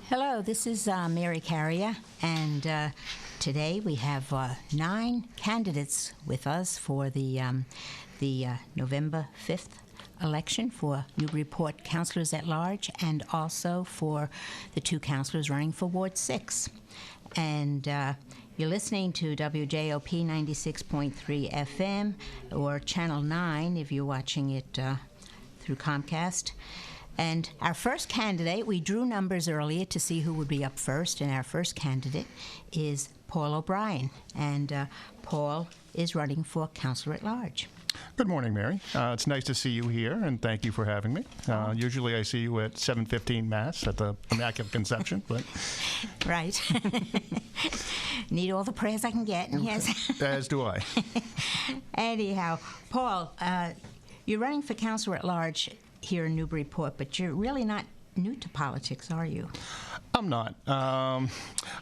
Hello, this is Mary Carrier, and today we have 9 candidates with us for the November 5th election for Newburyport Councilors at Large, and also for the 2 councilors running for Ward 6. And you're listening to WJOP 96.3 FM or Channel 9 if you're watching it through Comcast. And our first candidate, we drew numbers earlier to see who would be up first, and our first candidate is Paul O'Brien. And Paul is running for Councilor at Large. Good morning, Mary. It's nice to see you here, and thank you for having me. Usually I see you at 7:15 Mass at the Immaculate Conception, but... Right. Need all the prayers I can get, and yes. As do I. Anyhow, Paul, you're running for Councilor at Large here in Newburyport, but you're really not new to politics, are you? I'm not. I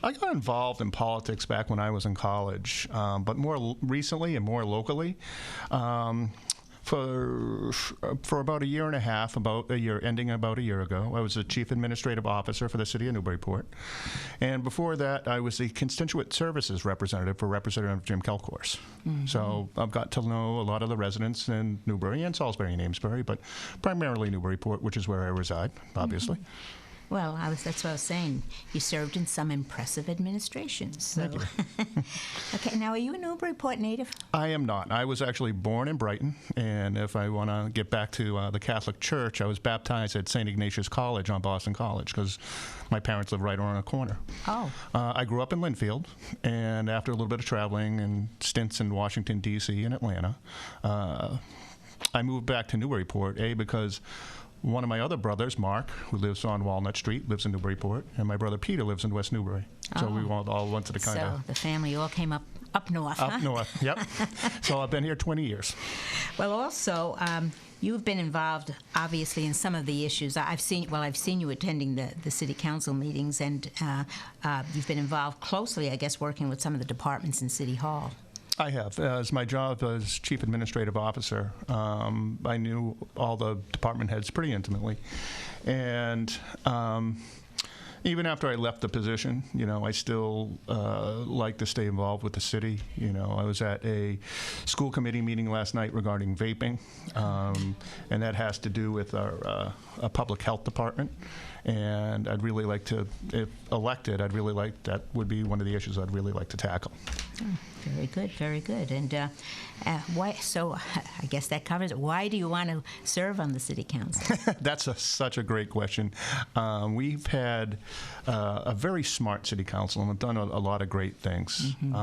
got involved in politics back when I was in college, but more recently and more locally. For about a year and a half, ending about a year ago, I was the Chief Administrative Officer for the City of Newburyport. And before that, I was the Constituent Services Representative for Representative Jim Kelcourse. Mm-hmm. So I've got to know a lot of the residents in Newbury and Salisbury and Amesbury, but primarily Newburyport, which is where I reside, obviously. Mm-hmm. Well, that's what I was saying. You served in some impressive administrations. So. Thank you. Okay, now are you a Newburyport native? I am not. I was actually born in Brighton, and if I want to get back to the Catholic Church, I was baptized at St. Ignatius College on Boston College because my parents live right around the corner. Oh. I grew up in Linfield, and after a little bit of traveling and stints in Washington, D.C. and Atlanta, I moved back to Newburyport, because one of my other brothers, Mark, who lives on Walnut Street, lives in Newburyport, and my brother Peter lives in West Newbury. So we all went to the kind of... So the family all came up north, Up north, yep. So I've been here 20 years. Well, also, you've been involved, obviously, in some of the issues. I've seen you attending the city council meetings, and you've been involved closely, I guess, working with some of the departments in City Hall. I have. As my job as Chief Administrative Officer, I knew all the department heads pretty intimately. And even after I left the position, I still like to stay involved with the city. I was at a school committee meeting last night regarding vaping, and that has to do with our public health department. And I'd really like to, if elected, that would be one of the issues I'd really like to tackle. Oh, very good, very good. And why? So I guess that covers it. Why do you want to serve on the city council? That's such a great question. We've had a very smart city council and have done a lot of great things. Mm-hmm.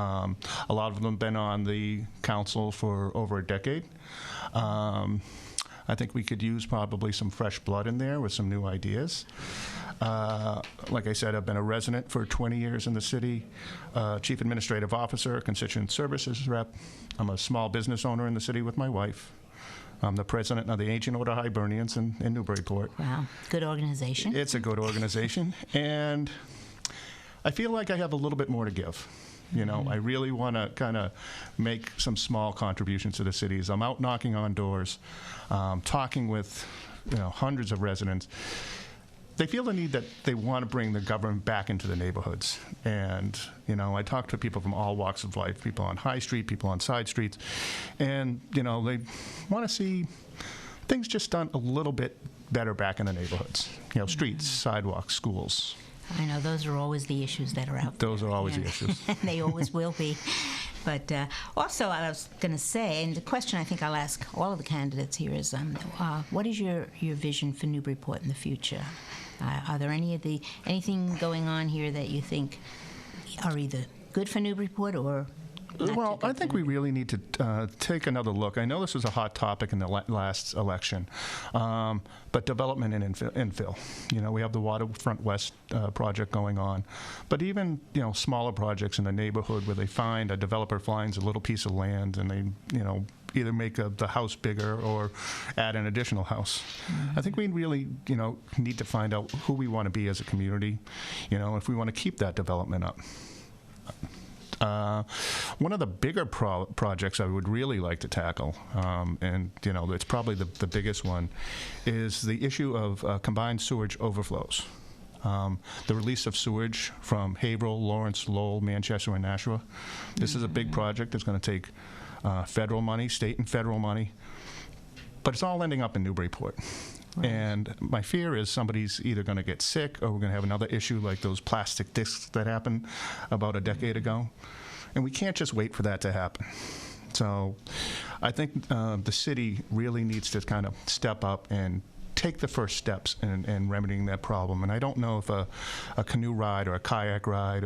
A lot of them have been on the council for over a decade. I think we could use probably some fresh blood in there with some new ideas. Like I said, I've been a resident for 20 years in the city, Chief Administrative Officer, Constituent Services Rep. I'm a small business owner in the city with my wife. I'm the president of the Ancient Order Hibernians in Newburyport. Wow, good organization. It's a good organization, and I feel like I have a little bit more to give. I really want to kind of make some small contributions to the cities. I'm out knocking on doors, talking with hundreds of residents. They feel the need that they want to bring the government back into the neighborhoods. And, I talk to people from all walks of life, people on High Street, people on side streets, and, they want to see things just done a little bit better back in the neighborhoods. Streets, sidewalks, schools. I know those are always the issues that are out there. Those are always the issues. They always will be. But also, I was going to say, and the question I think I'll ask all of the candidates here is, what is your vision for Newburyport in the future? Are there anything going on here that you think are either good for Newburyport or Well, I think we really need to take another look. I know this was a hot topic in the last election, but development and infill. We have the Waterfront West project going on, but even smaller projects in the neighborhood where they find a developer finds a little piece of land and they either make the house bigger or add an additional house. Mm-hmm. I think we really need to find out who we want to be as a community. If we want to keep that development up. One of the bigger projects I would really like to tackle, and it's probably the biggest one, is the issue of combined sewage overflows. the release of sewage from Haverhill, Lawrence, Lowell, Manchester, and Nashua. This is a big project. It's going to take federal money, state and federal money, but it's all ending up in Newburyport. Right. And my fear is somebody's either going to get sick or we're going to have another issue like those plastic discs that happened about a decade ago. And we can't just wait for that to happen. So I think the city really needs to kind of step up and take the first steps in remedying that problem. And I don't know if a canoe ride or a kayak ride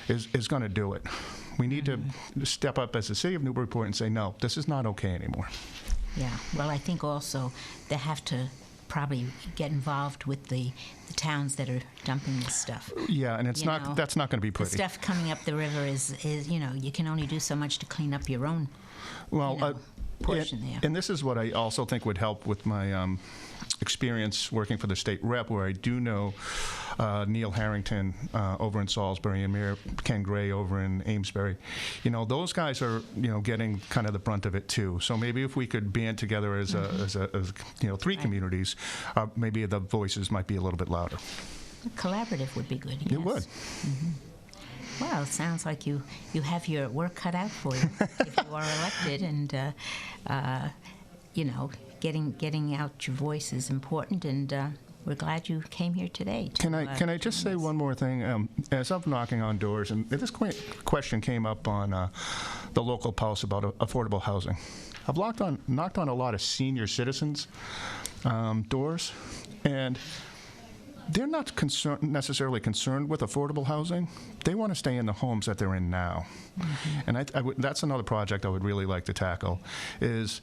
is going to do it. We need to step up as the city of Newburyport and say, no, this is not okay anymore. Yeah, well, I think also they have to probably get involved with the towns that are dumping this stuff. Yeah, and it's not that's not going to be pretty. The stuff coming up the river is you can only do so much to clean up your own portion there. And this is what I also think would help with my experience working for the state rep, where I do know Neil Harrington over in Salisbury and Mayor Ken Gray over in Amesbury. Those guys are getting kind of the brunt of it too. So maybe if we could band together as three communities, maybe the voices might be a little bit louder. A collaborative would be good. Yes. It would. Mm-hmm. Well, it sounds like you have your work cut out for you if you are elected, and getting out your voice is important, and we're glad you came here today. Can I just say one more thing? As I'm knocking on doors, and this question came up on the local pulse about affordable housing. I've knocked on a lot of senior citizens' doors, and they're not necessarily concerned with affordable housing. They want to stay in the homes that they're in now. Mm-hmm. And that's another project I would really like to tackle, is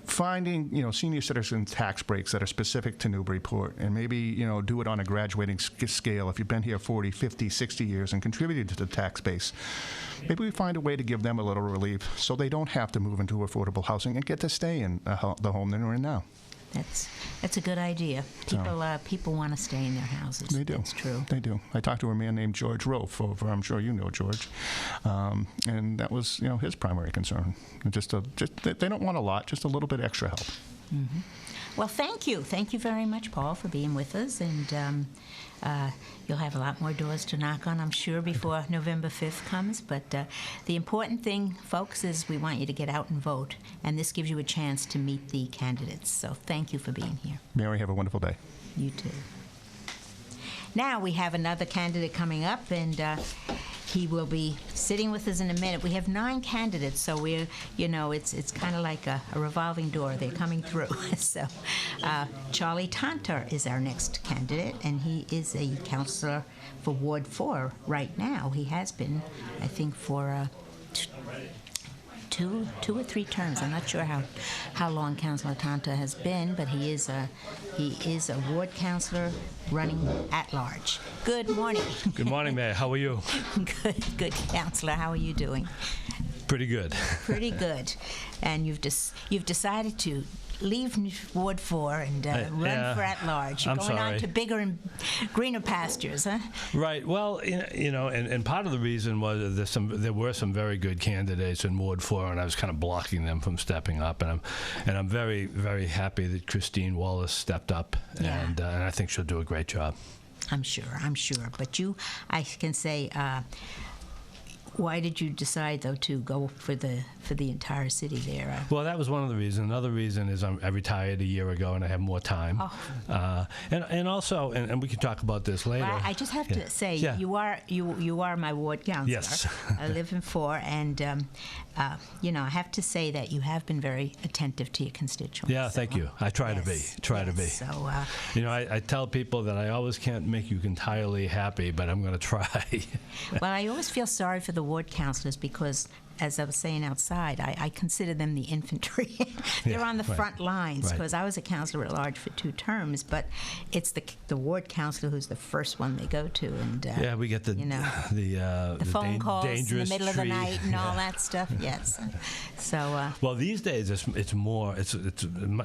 finding senior citizen tax breaks that are specific to Newburyport, and maybe do it on a graduating scale. If you've been here 40, 50, 60 years and contributed to the tax base, maybe we find a way to give them a little relief so they don't have to move into affordable housing and get to stay in the home they're in now. That's a good idea. People want to stay in their houses. They do. That's true. They do. I talked to a man named George Rofe over, I'm sure you know George, and that was his primary concern. They don't want a lot, just a little bit extra help. Mm-hmm. Well, thank you very much, Paul, for being with us, and you'll have a lot more doors to knock on, I'm sure, before November 5th comes. But the important thing, folks, is we want you to get out and vote, and this gives you a chance to meet the candidates. So thank you for being here. Mary, have a wonderful day. You too. Now we have another candidate coming up, and he will be sitting with us in a minute. We have 9 candidates, so we're, it's kind of like a revolving door. They're coming through. So Charlie Tanter is our next candidate, and he is a councilor for Ward 4 right now. He has been, I think, for two or three terms. I'm not sure how long Councilor Tanter has been, but he is a ward councilor running at large. Good morning. Good morning, Mayor. How are you? Good, Councilor. How are you doing? Pretty good. Pretty good. And you've decided to leave Ward 4 and run for at large. You're going on to bigger and greener pastures, huh? Right. Well, and part of the reason was there were some very good candidates in Ward 4, and I was kind of blocking them from stepping up. And I'm very, very happy that Christine Wallace stepped up, and I think she'll do a great job. I'm sure. But I can say. Why did you decide, though, to go for the entire city there? Well, that was one of the reasons. Another reason is I retired a year ago and I have more time. Oh. And also, and we can talk about this later. Well, I just have to say, you are my ward councilor. Yes. I live in 4, and I have to say that you have been very attentive to your constituents. Yeah, thank you. I try to be. So, I tell people that I always can't make you entirely happy, but I'm going to try. Well, I always feel sorry for the ward councilors because, as I was saying outside, I consider them the infantry. They're on the front lines because I was a councilor at large for 2 terms, but it's the ward councilor who's the first one they go to, and we get the phone calls in the middle of the tree. night and all that stuff. Yes. So. Well, these days it's more. It's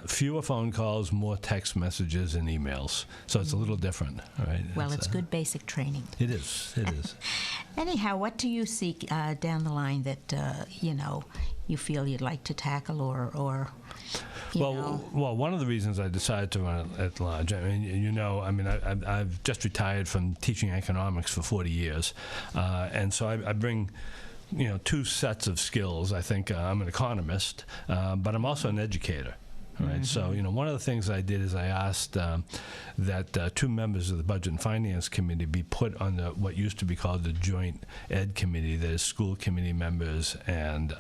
fewer phone calls, more text messages and emails. So it's a little different, right? Well, it's good basic training. It is. Anyhow, what do you see down the line that you feel you'd like to tackle, or you know? Well, one of the reasons I decided to run at large, I mean, I've just retired from teaching economics for 40 years, and so I bring two sets of skills. I think I'm an economist, but I'm also an educator. Right. So, one of the things I did is I asked that two members of the Budget and Finance Committee be put on what used to be called the Joint Ed Committee, that is school committee members and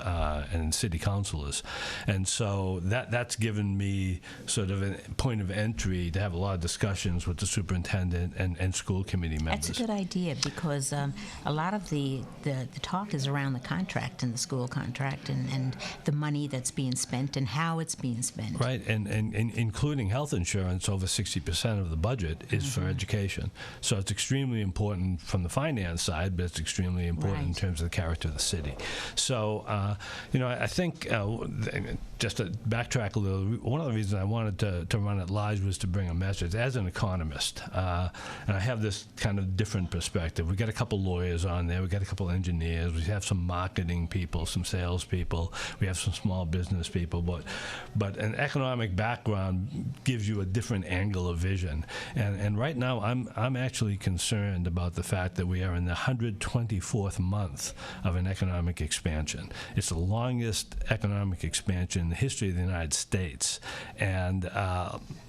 city councilors. And so that's given me sort of a point of entry to have a lot of discussions with the superintendent and school committee members. That's a good idea, because a lot of the talk is around the contract and the school contract and the money that's being spent and how it's being spent. Right, and including health insurance, over 60% of the budget is for education. So it's extremely important from the finance side, but it's extremely important in terms of the character of the city. So, I think, just to backtrack a little, one of the reasons I wanted to run at large was to bring a message. As an economist, and I have this kind of different perspective. We've got a couple lawyers on there, we've got a couple engineers, we have some marketing people, some sales people, we have some small business people, but an economic background gives you a different angle of vision. And right now, I'm actually concerned about the fact that we are in the 124th month of an economic expansion. It's the longest economic expansion in the history of the United States. And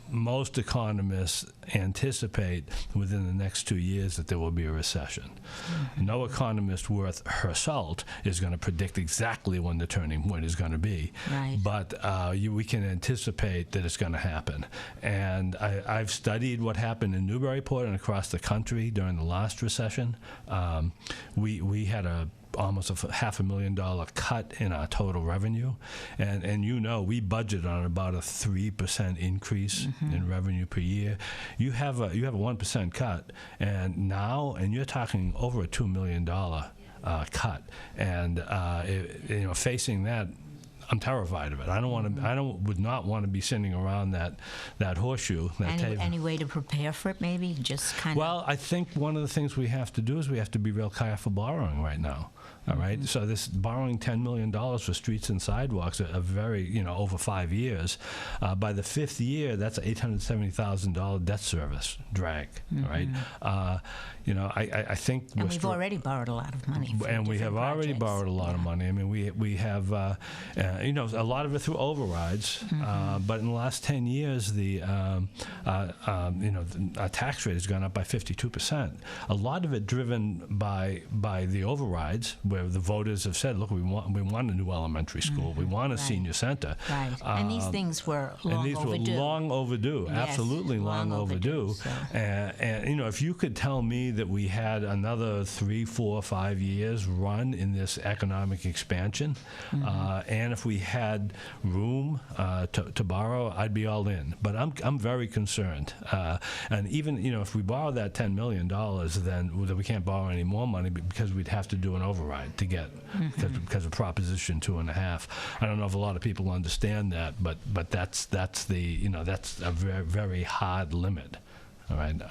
most economists anticipate within the next 2 years that there will be a recession. No economist worth her salt is going to predict exactly when the turning point is going to be. Right. But we can anticipate that it's going to happen. And I've studied what happened in Newburyport and across the country during the last recession. We had almost a $500,000 cut in our total revenue, and we budget on about a 3% increase in revenue per year. You have a 1% cut, and you're talking over a $2 million cut, and facing that, I'm terrified of it. Would not want to be sitting around that horseshoe, that table. Any way to prepare for it, maybe? Just kind of. Well, I think one of the things we have to do is we have to be real careful borrowing right now. All right. So this borrowing $10 million for streets and sidewalks, a very, over 5 years. By the fifth year, that's $870,000 debt service drag. All right. I think. And we've already borrowed a lot of money. And we have already borrowed a lot of money. I mean, we have, a lot of it through overrides. But in the last 10 years, our tax rate has gone up by 52%. A lot of it driven by the overrides, where the voters have said, look, we want a new elementary school, we want a senior center. Right. And these things were long overdue. Yes, absolutely long overdue. So. And if you could tell me that we had another 3, 4, 5 years run in this economic expansion, and if we had room to borrow, I'd be all in. But I'm very concerned. And even if we borrow that $10 million, then we can't borrow any more money because we'd have to do an override to get because of Proposition 2.5. I don't know if a lot of people understand that, but that's a very, very hard limit. All right.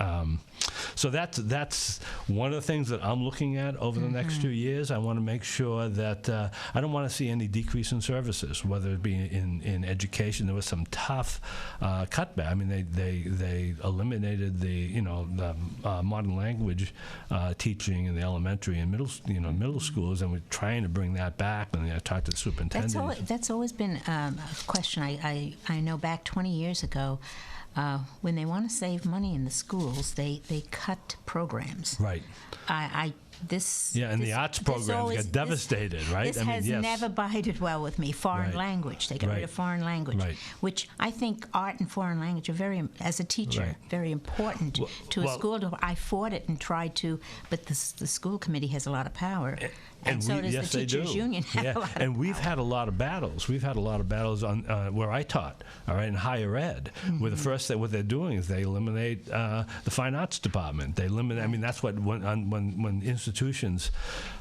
So that's one of the things that I'm looking at over the next 2 years. I want to make sure that I don't want to see any decrease in services, whether it be in education. There was some tough cutback. I mean, they eliminated the modern language teaching in the elementary and middle schools, and we're trying to bring that back. And I talked to the superintendent. That's always been a question. I know back 20 years ago. When they want to save money in the schools, they cut programs. Right. The arts programs got devastated, right? This has never bided well with me. Foreign language. They got rid of foreign language, which I think art and foreign language are as a teacher, very important to a school. I fought it and tried to, but the school committee has a lot of power. And so does the teachers' union. And we've had a lot of battles. We've had a lot of battles on where I taught, in higher ed, where the first what they're doing is they eliminate the fine arts department. They eliminate. I mean, that's what when institutions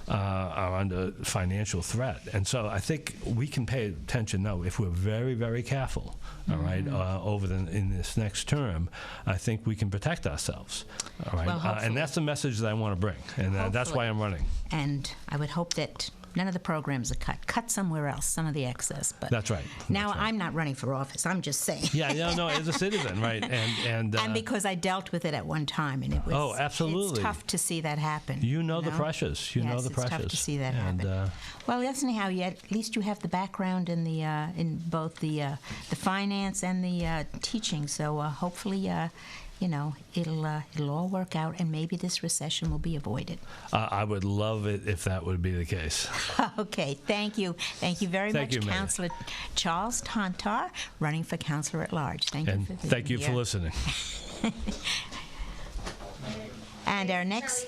are under financial threat. And so I think we can pay attention now if we're very, very careful. All right, in this next term, I think we can protect ourselves. All right, well, and that's the message that I want to bring, and that's why I'm running. And I would hope that none of the programs are cut. Cut somewhere else, some of the excess. But That's right. Now That's right. I'm not running for office. I'm just saying. Yeah, no, as a citizen, right? And because I dealt with it at one time, and it was absolutely. It's tough to see that happen. You know the pressures. You know the pressures. It's tough to see that happen. Well, that's anyhow. At least you have the background in the in both the finance and the teaching. So hopefully, it'll all work out, and maybe this recession will be avoided. I would love it if that would be the case. Okay, thank you very much, you, Mayor. Councillor Charles Tantar, running for Councillor at Large. Thank you for being thank you here. for listening. And our next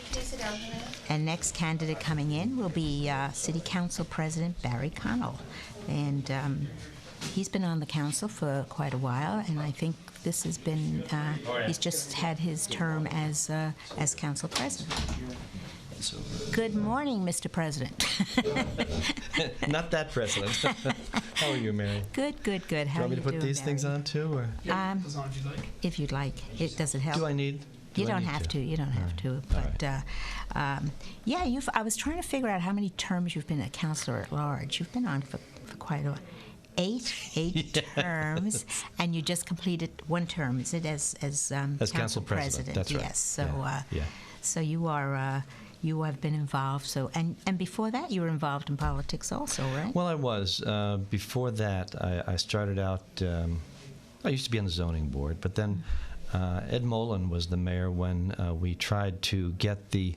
candidate coming in will be City Council President Barry Connell, and he's been on the council for quite a while, and I think this has been he's just had his term as council president. Good morning, Mr. President. Not that president. How are you, Mary? Good. How Do you want me are to you put doing, these things Barry? on too, or As long as you'd like. If you'd like. Does it help? do I need? You don't have to. You don't have to. But I was trying to figure out how many terms you've been a councillor at large. You've been on for quite a while. Eight terms, and you just completed one term. Is it as council president? That's right. Yes. So Yeah. so you are. You have been involved. So and before that, you were involved in politics also, right? Well, I was. Before that, I started out. I used to be on the zoning board, but then Ed Mullen was the mayor when we tried to get the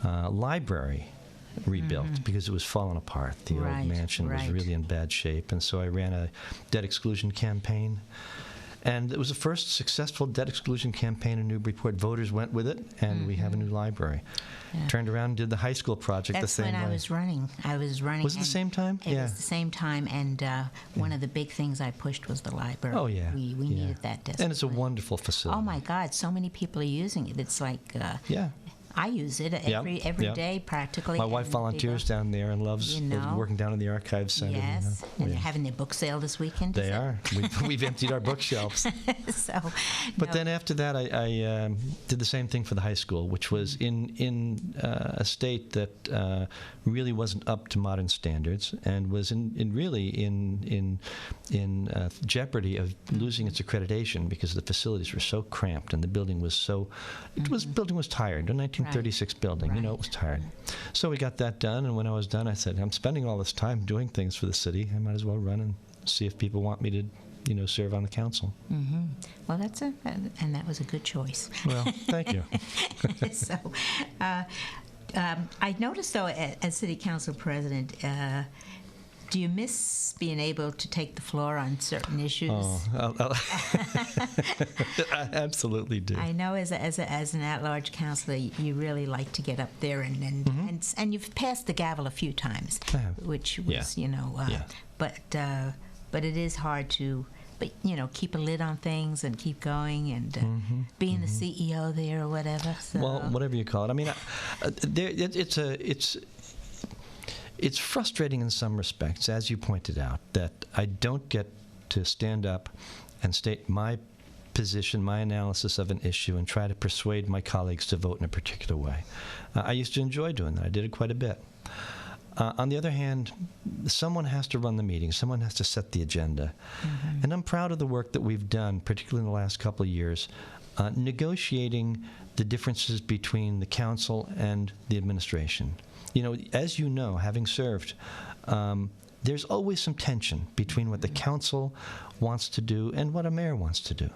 library rebuilt because it was falling apart. The old mansion was really in bad shape, and so I ran a debt exclusion campaign. And it was the first successful debt exclusion campaign in Newburyport. Voters went with it, and we have a new library. Yeah. Turned around and did the high school project the same way. That's when I was running. Was it the same time? It was the same time, and one of the big things I pushed was the library. Oh, yeah. We needed that desperately. And it's a wonderful facility. Oh, my God. So many people are using it. It's like... yeah. I use it every day practically. My wife volunteers down there and loves working down in the archives center. Yes, and they're having their book sale this weekend. They are. We've emptied our bookshelves. But then after that, I did the same thing for the high school, which was in a state that really wasn't up to modern standards and was in jeopardy of losing its accreditation because the facilities were so cramped and the building was so. Building was tired. 1936 building, it was tired. So we got that done, and when I was done, I said, I'm spending all this time doing things for the city. I might as well run and see if people want me to, serve on the council. Mm-hmm. Well, and that was a good choice. Well, thank you. So, I noticed, though, as city council president, do you miss being able to take the floor on certain issues? Oh, I absolutely do. I know as an at-large councillor, you really like to get up there and you've passed the gavel a few times, which was but it is hard to keep a lid on things and keep going and being the CEO there or whatever. So. Well, whatever you call it. I mean, It's frustrating in some respects, as you pointed out, that I don't get to stand up and state my position, my analysis of an issue, and try to persuade my colleagues to vote in a particular way. I used to enjoy doing that. I did it quite a bit. On the other hand, someone has to run the meeting. Someone has to set the agenda. Mm-hmm. And I'm proud of the work that we've done, particularly in the last couple of years, negotiating the differences between the council and the administration. As you know, having served, there's always some tension between what the council wants to do and what a mayor wants to do.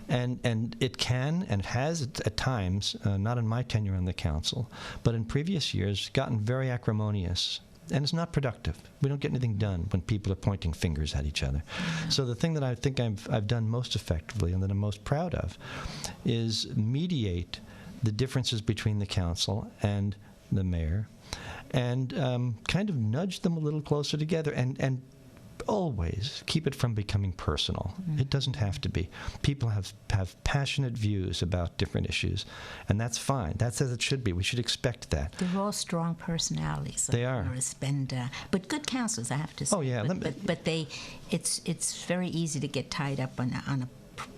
And it can and has at times, not in my tenure on the council, but in previous years, gotten very acrimonious. And it's not productive. We don't get anything done when people are pointing fingers at each other. Yeah. So the thing that I think I've done most effectively and that I'm most proud of is mediate the differences between the council and the mayor, and kind of nudge them a little closer together, and always keep it from becoming personal. Mm-hmm. It doesn't have to be. People have passionate views about different issues, and that's fine. That's as it should be. We should expect that. They're all strong personalities. They are. But good councillors, I have to say. Oh, yeah. But it's very easy to get tied up on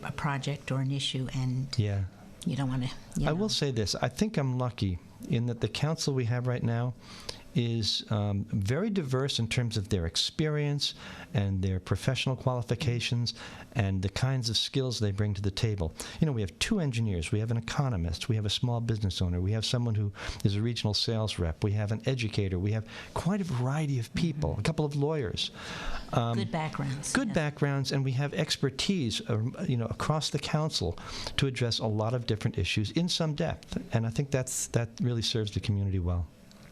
a project or an issue, and you don't want to. I will say this. I think I'm lucky in that the council we have right now is very diverse in terms of their experience and their professional qualifications and the kinds of skills they bring to the table. You know, we have 2 engineers, we have an economist, we have a small business owner, we have someone who is a regional sales rep, we have an educator, we have quite a variety of people, a couple of lawyers. Good backgrounds. Good yes. backgrounds, and we have expertise, across the council to address a lot of different issues in some depth, and I think that really serves the community well.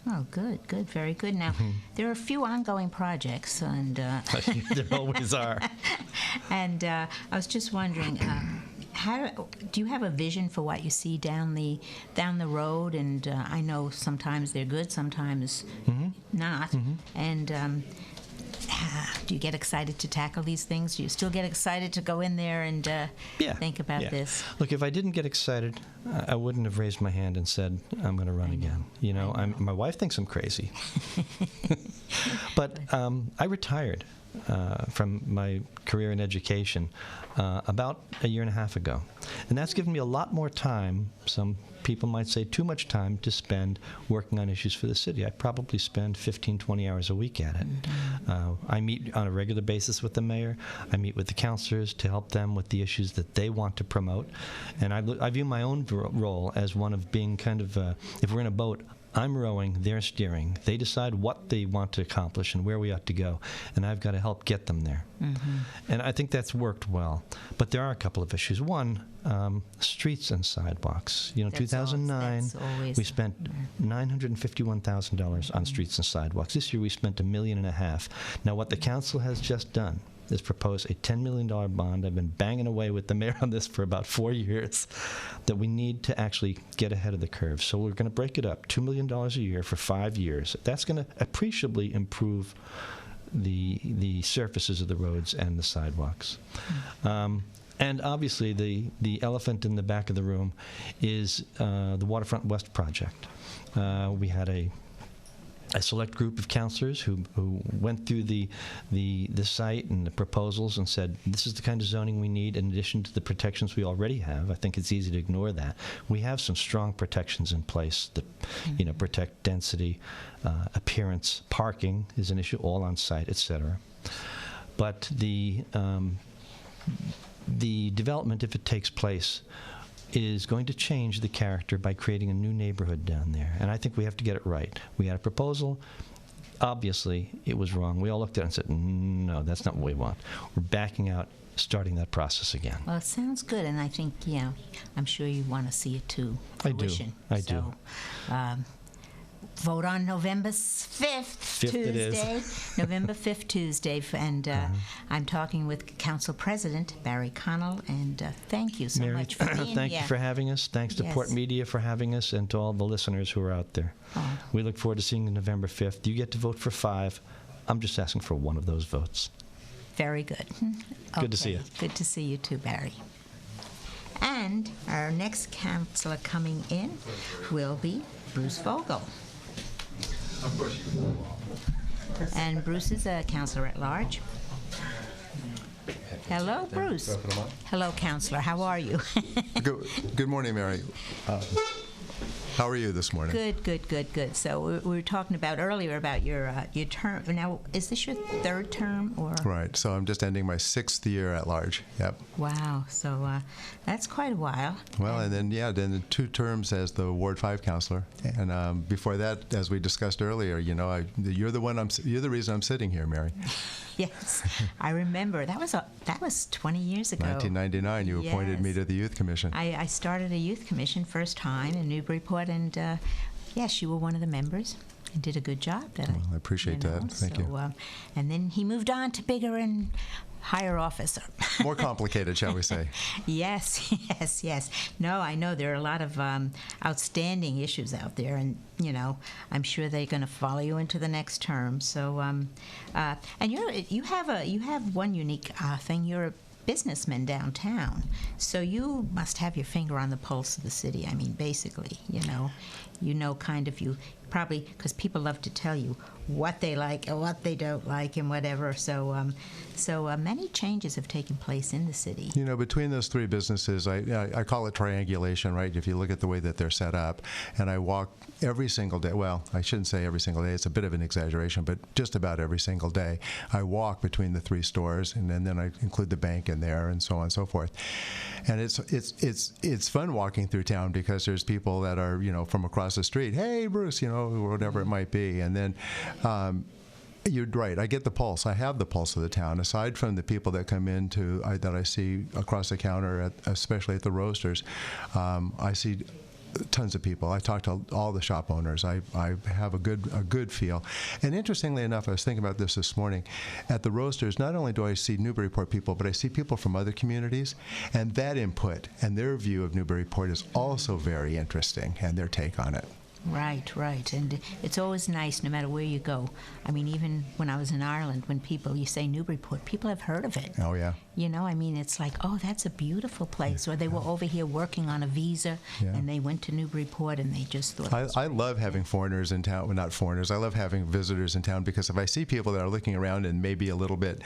Oh, good, very good. Now, there are a few ongoing projects, and There always are. and I was just wondering, how do you have a vision for what you see down the road? And I know sometimes they're good, sometimes not. And do you get excited to tackle these things? Do you still get excited to go in there and think about this? Look, if I didn't get excited, I wouldn't have raised my hand and said, I'm going to run again. You know, my wife thinks I'm crazy. But I retired from my career in education about a year and a half ago. And that's given me a lot more time, some people might say too much time, to spend working on issues for the city. I probably spend 15, 20 hours a week at it. I meet on a regular basis with the mayor. I meet with the councilors to help them with the issues that they want to promote. And I view my own role as one of being kind of, if we're in a boat, I'm rowing, they're steering. They decide what they want to accomplish and where we ought to go, and I've got to help get them there. And I think that's worked well. But there are a couple of issues. One, streets and sidewalks. You know, 2009, we spent $951,000 on streets and sidewalks. This year we spent $1.5 million. Now, what the council has just done is propose a $10 million bond. I've been banging away with the mayor on this for about 4 years, that we need to actually get ahead of the curve. So we're going to break it up, $2 million a year for 5 years. That's going to appreciably improve the surfaces of the roads and the sidewalks. And obviously the elephant in the back of the room is the Waterfront West project. We had a select group of councilors who went through the site and the proposals and said, this is the kind of zoning we need in addition to the protections we already have. I think it's easy to ignore that. We have some strong protections in place that protect density, appearance, parking is an issue, all on site, et cetera. But the development, if it takes place, is going to change the character by creating a new neighborhood down there. And I think we have to get it right. We had a proposal. Obviously, it was wrong. We all looked at it and said, no, that's not what we want. We're backing out, starting that process again. Well, it sounds good, and I think, I'm sure you want to see it to fruition. I do. Vote on November 5th, Tuesday. November 5th, Tuesday. And I'm talking with Council President Barry Connell, and thank you so Mary, much for being thank here. you for having us. Thanks to Port Media for having us, and to all the listeners who are out there. We look forward to seeing you November 5th. You get to vote for 5. I'm just asking for 1 of those votes. Very good. Good to see you. Good to see you too, Barry. And our next councillor coming in will be Bruce Vogel. And Bruce is a councillor at large. Hello, Bruce. Hello, councillor. How are you? Good morning, Mary. How are you this morning? Good. So we were talking about earlier about your term. Now, is this your 3rd term, or? Right. So I'm just ending my 6th year at large. Yep. Wow. So that's quite a while. Well, and then 2 terms as the Ward 5 councillor, and before that, as we discussed earlier, you're the reason I'm sitting here, Mary. Yes, I remember. That was 20 years ago. 1999, you appointed me to the Youth Commission. I started a youth commission first time in Newburyport, and yes, you were one of the members and did a good job. I appreciate that. Thank you. And then he moved on to bigger and higher officer. More complicated, shall we say. Yes. No, I know there are a lot of outstanding issues out there, and, I'm sure they're going to follow you into the next term. So, and you have one unique thing. You're a businessman downtown, so you must have your finger on the pulse of the city. I mean, basically, you probably because people love to tell you what they like and what they don't like and whatever. So many changes have taken place in the city. You know, between those three businesses, I call it triangulation, right? If you look at the way that they're set up, and I walk every single day. Well, I shouldn't say every single day. It's a bit of an exaggeration, but just about every single day, I walk between the three stores, and then I include the bank in there, and so on and so forth. And it's fun walking through town because there's people that are, you know, from across the street. Hey, Bruce, you know, whatever it might be, and then. You're right. I get the pulse. I have the pulse of the town. Aside from the people that come in that I see across the counter, especially at the roasters, I see tons of people. I talk to all the shop owners. I have a good feel. And interestingly enough, I was thinking about this morning. At the roasters, not only do I see Newburyport people, but I see people from other communities, and that input and their view of Newburyport is also very interesting, and their take on it. Right. And it's always nice no matter where you go. I mean, even when I was in Ireland, when you say Newburyport, people have heard of it. Oh, yeah. You know, I mean, it's like, oh, that's a beautiful place. Or they were over here working on a visa, and they went to Newburyport, and they just thought... I love having foreigners in town. Well, not foreigners. I love having visitors in town because if I see people that are looking around and maybe a little bit...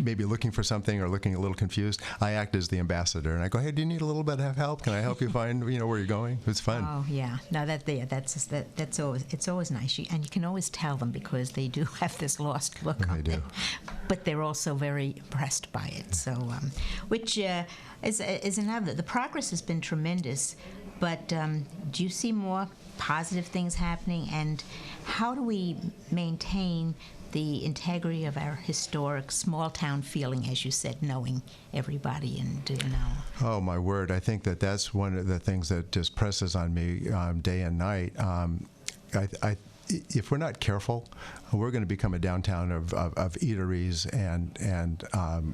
maybe looking for something or looking a little confused, I act as the ambassador, and I go, hey, do you need a little bit of help? Can I help you find, you know, where you're going? It's fun. Oh, yeah. No, that's always, it's always nice. And you can always tell them because they do have this lost look on them. But they're also very impressed by it. So, which is another. The progress has been tremendous, but do you see more positive things happening? And how do we maintain the integrity of our historic small-town feeling, as you said, knowing everybody and, you know. Oh, my word. I think that's one of the things that just presses on me day and night. If we're not careful, we're going to become a downtown of eateries and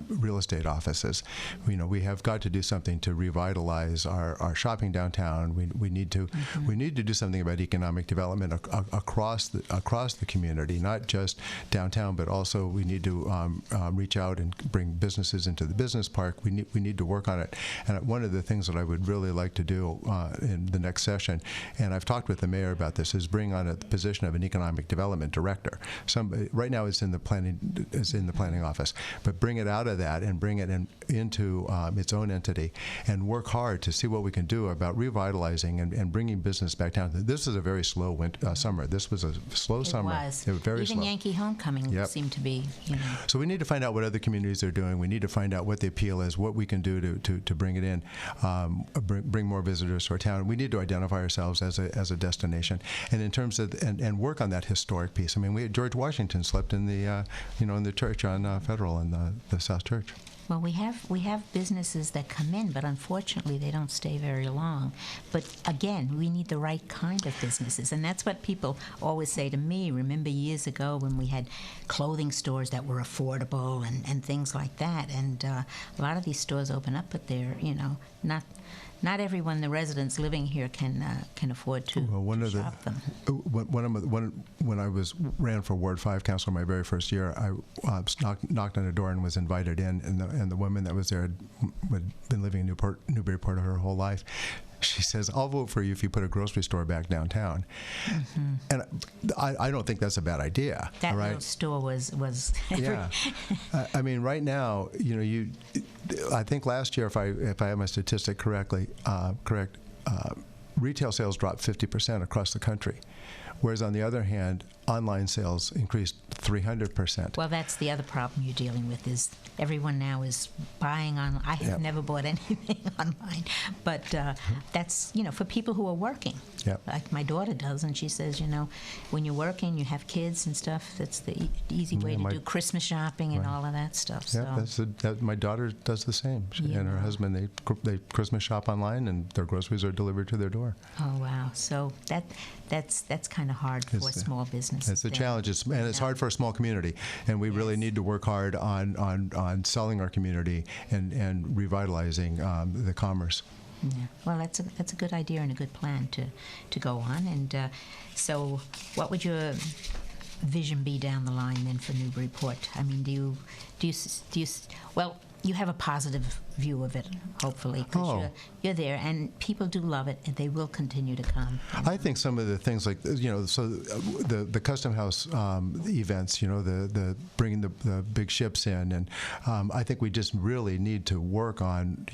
real estate offices. You know, we have got to do something to revitalize our shopping downtown. We need to do something about economic development across the community, not just downtown, but also we need to reach out and bring businesses into the business park. We need to work on it. And one of the things that I would really like to do in the next session, and I've talked with the mayor about this, is bring on the position of an economic development director. Right now it's in the planning office, but bring it out of that and bring it into its own entity and work hard to see what we can do about revitalizing and bringing business back down. This is a very slow summer. This was a slow summer. It was. Very Even slow. Yankee Homecoming seemed to be, you know. So we need to find out what other communities are doing. We need to find out what the appeal is, what we can do to bring it in, bring more visitors to our town. We need to identify ourselves as a destination, and in terms of and work on that historic piece. I mean, George Washington slept in the in the church on Federal in the South Church. Well, we have businesses that come in, but unfortunately they don't stay very long. But again, we need the right kind of businesses, and that's what people always say to me. Remember years ago when we had clothing stores that were affordable and things like that, and a lot of these stores open up, but they're, you know, not everyone, the residents living here, can afford to shop them. When I ran for Ward 5 councilor my very first year, I knocked on a door and was invited in, and the woman that was there had been living in Newburyport her whole life. She says, I'll vote for you if you put a grocery store back downtown. Mm-hmm. And I don't think that's a bad idea. That right? little store was yeah. I mean, right now, you know, I think last year, if I have my statistic correct, retail sales dropped 50% across the country. Whereas on the other hand, online sales increased 300%. Well, that's the other problem you're dealing with is everyone now is buying online. I have never bought anything online, but that's, you know, for people who are working. Yep. Like my daughter does, and she says, you know, when you're working, you have kids and stuff, that's the easy way to do Christmas shopping and all of that stuff. Yeah, so. my daughter does the same. She and her husband, they Christmas shop online, and their groceries are delivered to their door. Oh, wow. So that's kind of hard for small businesses. It's a challenge, and it's hard for a small community, and we really need to work hard on selling our community and revitalizing the commerce. Yeah. Well, that's a good idea and a good plan to go on. And so, what would your vision be down the line then for Newburyport? I mean, do you well, you have a positive view of it, hopefully, because Oh. you're there, and people do love it, and they will continue to come. I think some of the things like, so the Custom House events, the bringing the big ships in, and I think we just really need to work on,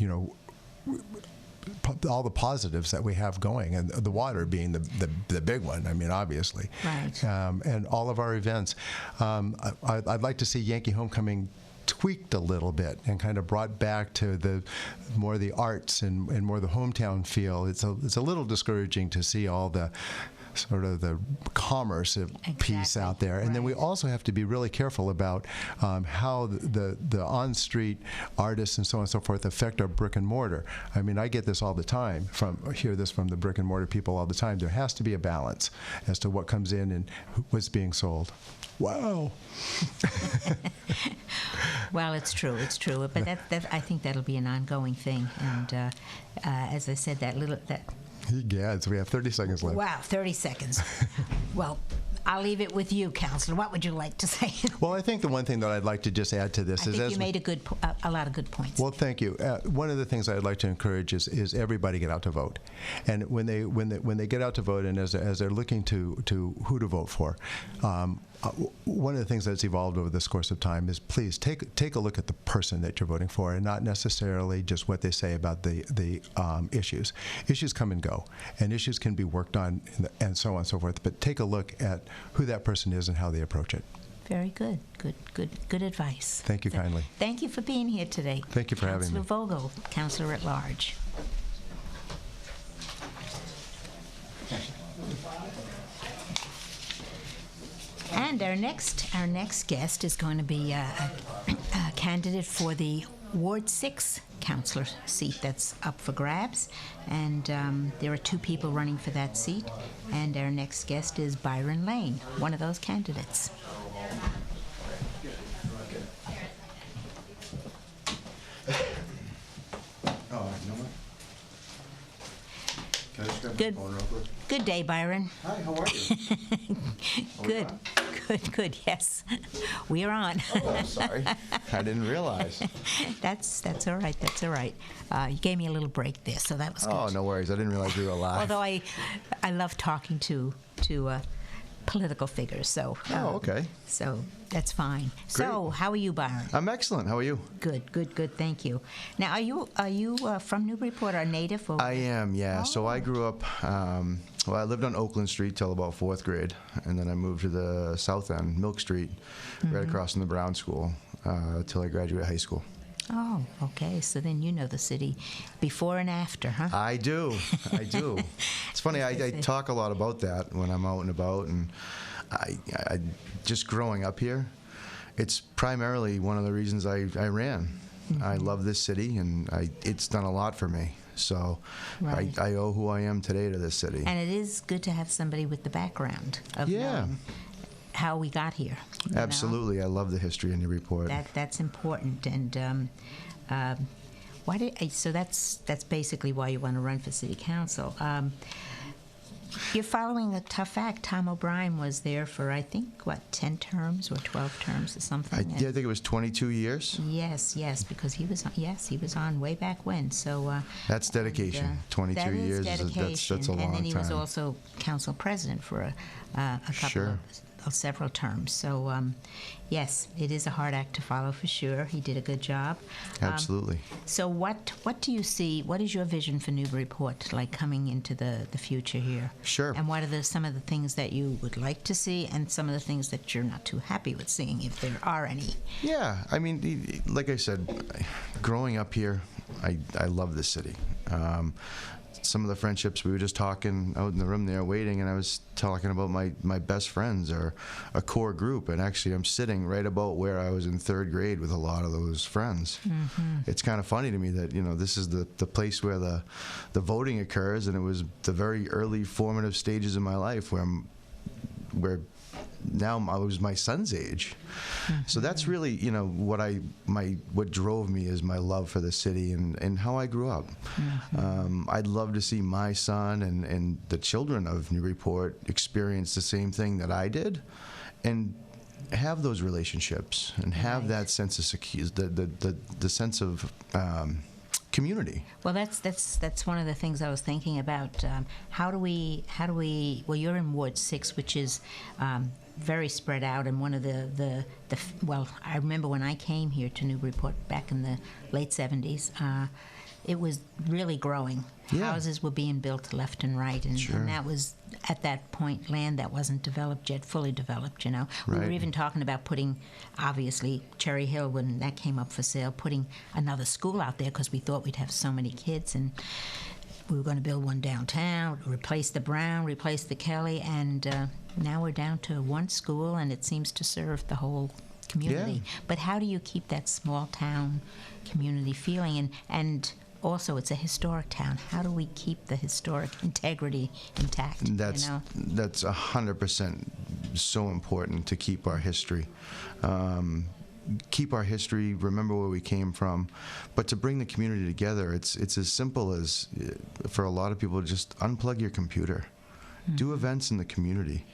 all the positives that we have going, and the water being the big one. I mean, obviously. Right. And all of our events. I'd like to see Yankee Homecoming tweaked a little bit and kind of brought back to more the arts and more the hometown feel. It's a little discouraging to see all the sort of the commerce piece out there. And then we also have to be really careful about how the on-street artists and so on and so forth affect our brick and mortar. I mean, I get this all the time, hear this from the brick and mortar people all the time. There has to be a balance as to what comes in and what's being sold. Wow. Well, it's true, but that I think that'll be an ongoing thing. And as I said, that. Yeah, so we have 30 seconds left. Wow, 30 seconds. Well, I'll leave it with you, Counselor. What would you like to say? Well, I think the one thing that I'd like to just add to this I is think you made a lot of good points. Well, thank you. One of the things I'd like to encourage is everybody get out to vote, and when they get out to vote, and as they're looking to who to vote for. One of the things that's evolved over this course of time is please take a look at the person that you're voting for, and not necessarily just what they say about the issues. Issues come and go, and issues can be worked on, and so on and so forth. But take a look at who that person is and how they approach it. Very good. Good advice. Thank you kindly. Thank you for being here today. Thank you for having me. Councilor Vogel, Councilor at Large. And our next guest is going to be a candidate for the Ward 6 councilor seat that's up for grabs. And there are 2 people running for that seat. And our next guest is Byron Lane, one of those candidates. Good day, Byron. Hi, how are you? Good, yes. We're on. Oh, I'm sorry. I didn't realize. That's all right. You gave me a little break there, so that was good. Oh, no worries. I didn't realize we were live. Although I love talking to political figures, so. Oh, okay. So that's fine. Great. So how are you, Byron? I'm excellent. How are you? Good. Thank you. Now, are you from Newburyport, or native? Or? I am, yeah. So I grew up, I lived on Oakland Street till about 4th grade, and then I moved to the south end, Milk Street, right across from the Brown School, till I graduated high school. Oh, okay. So then you know the city before and after, huh? I do. It's funny, I talk a lot about that when I'm out and about, and I just growing up here, it's primarily one of the reasons I ran. I love this city, and it's done a lot for me. So Right. I owe who I am today to this city. And it is good to have somebody with the background of knowing how we got here. you know? Absolutely. I love the history in your report. That's important. And so that's basically why you want to run for city council. You're following a tough act. Tom O'Brien was there for, I think, 10 terms or 12 terms or something. I think it was 22 years. Yes, because he was on way back when. So That's dedication. and, 22 that is years dedication. that's a long time. And then he was also council president for a couple Sure. of several terms. So yes, it is a hard act to follow for sure. He did a good job. Absolutely. So what do you see? What is your vision for Newburyport, like coming into the future here? Sure. And what are some of the things that you would like to see, and some of the things that you're not too happy with seeing, if there are any? Yeah, I mean, like I said, growing up here, I love this city. Some of the friendships, we were just talking out in the room there waiting, and I was talking about my best friends or a core group, and actually I'm sitting right about where I was in 3rd grade with a lot of those friends. It's kind of funny to me that, this is the place where the voting occurs, and it was the very early formative stages of my life where now I was my son's age. So that's really, what drove me is my love for the city and how I grew up. I'd love to see my son and the children of Newburyport experience the same thing that I did. And have those relationships and have Right. that sense of the sense of community. Well, that's one of the things I was thinking about. How do we? Well, you're in Ward 6, which is very spread out, and one of well, I remember when I came here to Newburyport back in the late 70s. It was really growing. Yeah. Houses were being built left and right, and, Sure. and that was at that point land that wasn't developed yet, fully developed. We were Right. even talking about putting, obviously, Cherry Hill, when that came up for sale, putting another school out there because we thought we'd have so many kids, and we were going to build one downtown, replace the Brown, replace the Kelly, and now we're down to one school, and it seems to serve the whole community. Yeah. But how do you keep that small town community feeling? And also, it's a historic town. How do we keep the historic integrity intact? That's 100% so important to keep our history. Keep our history, remember where we came from, but to bring the community together, it's as simple as, for a lot of people, just unplug your computer. Do events in the community.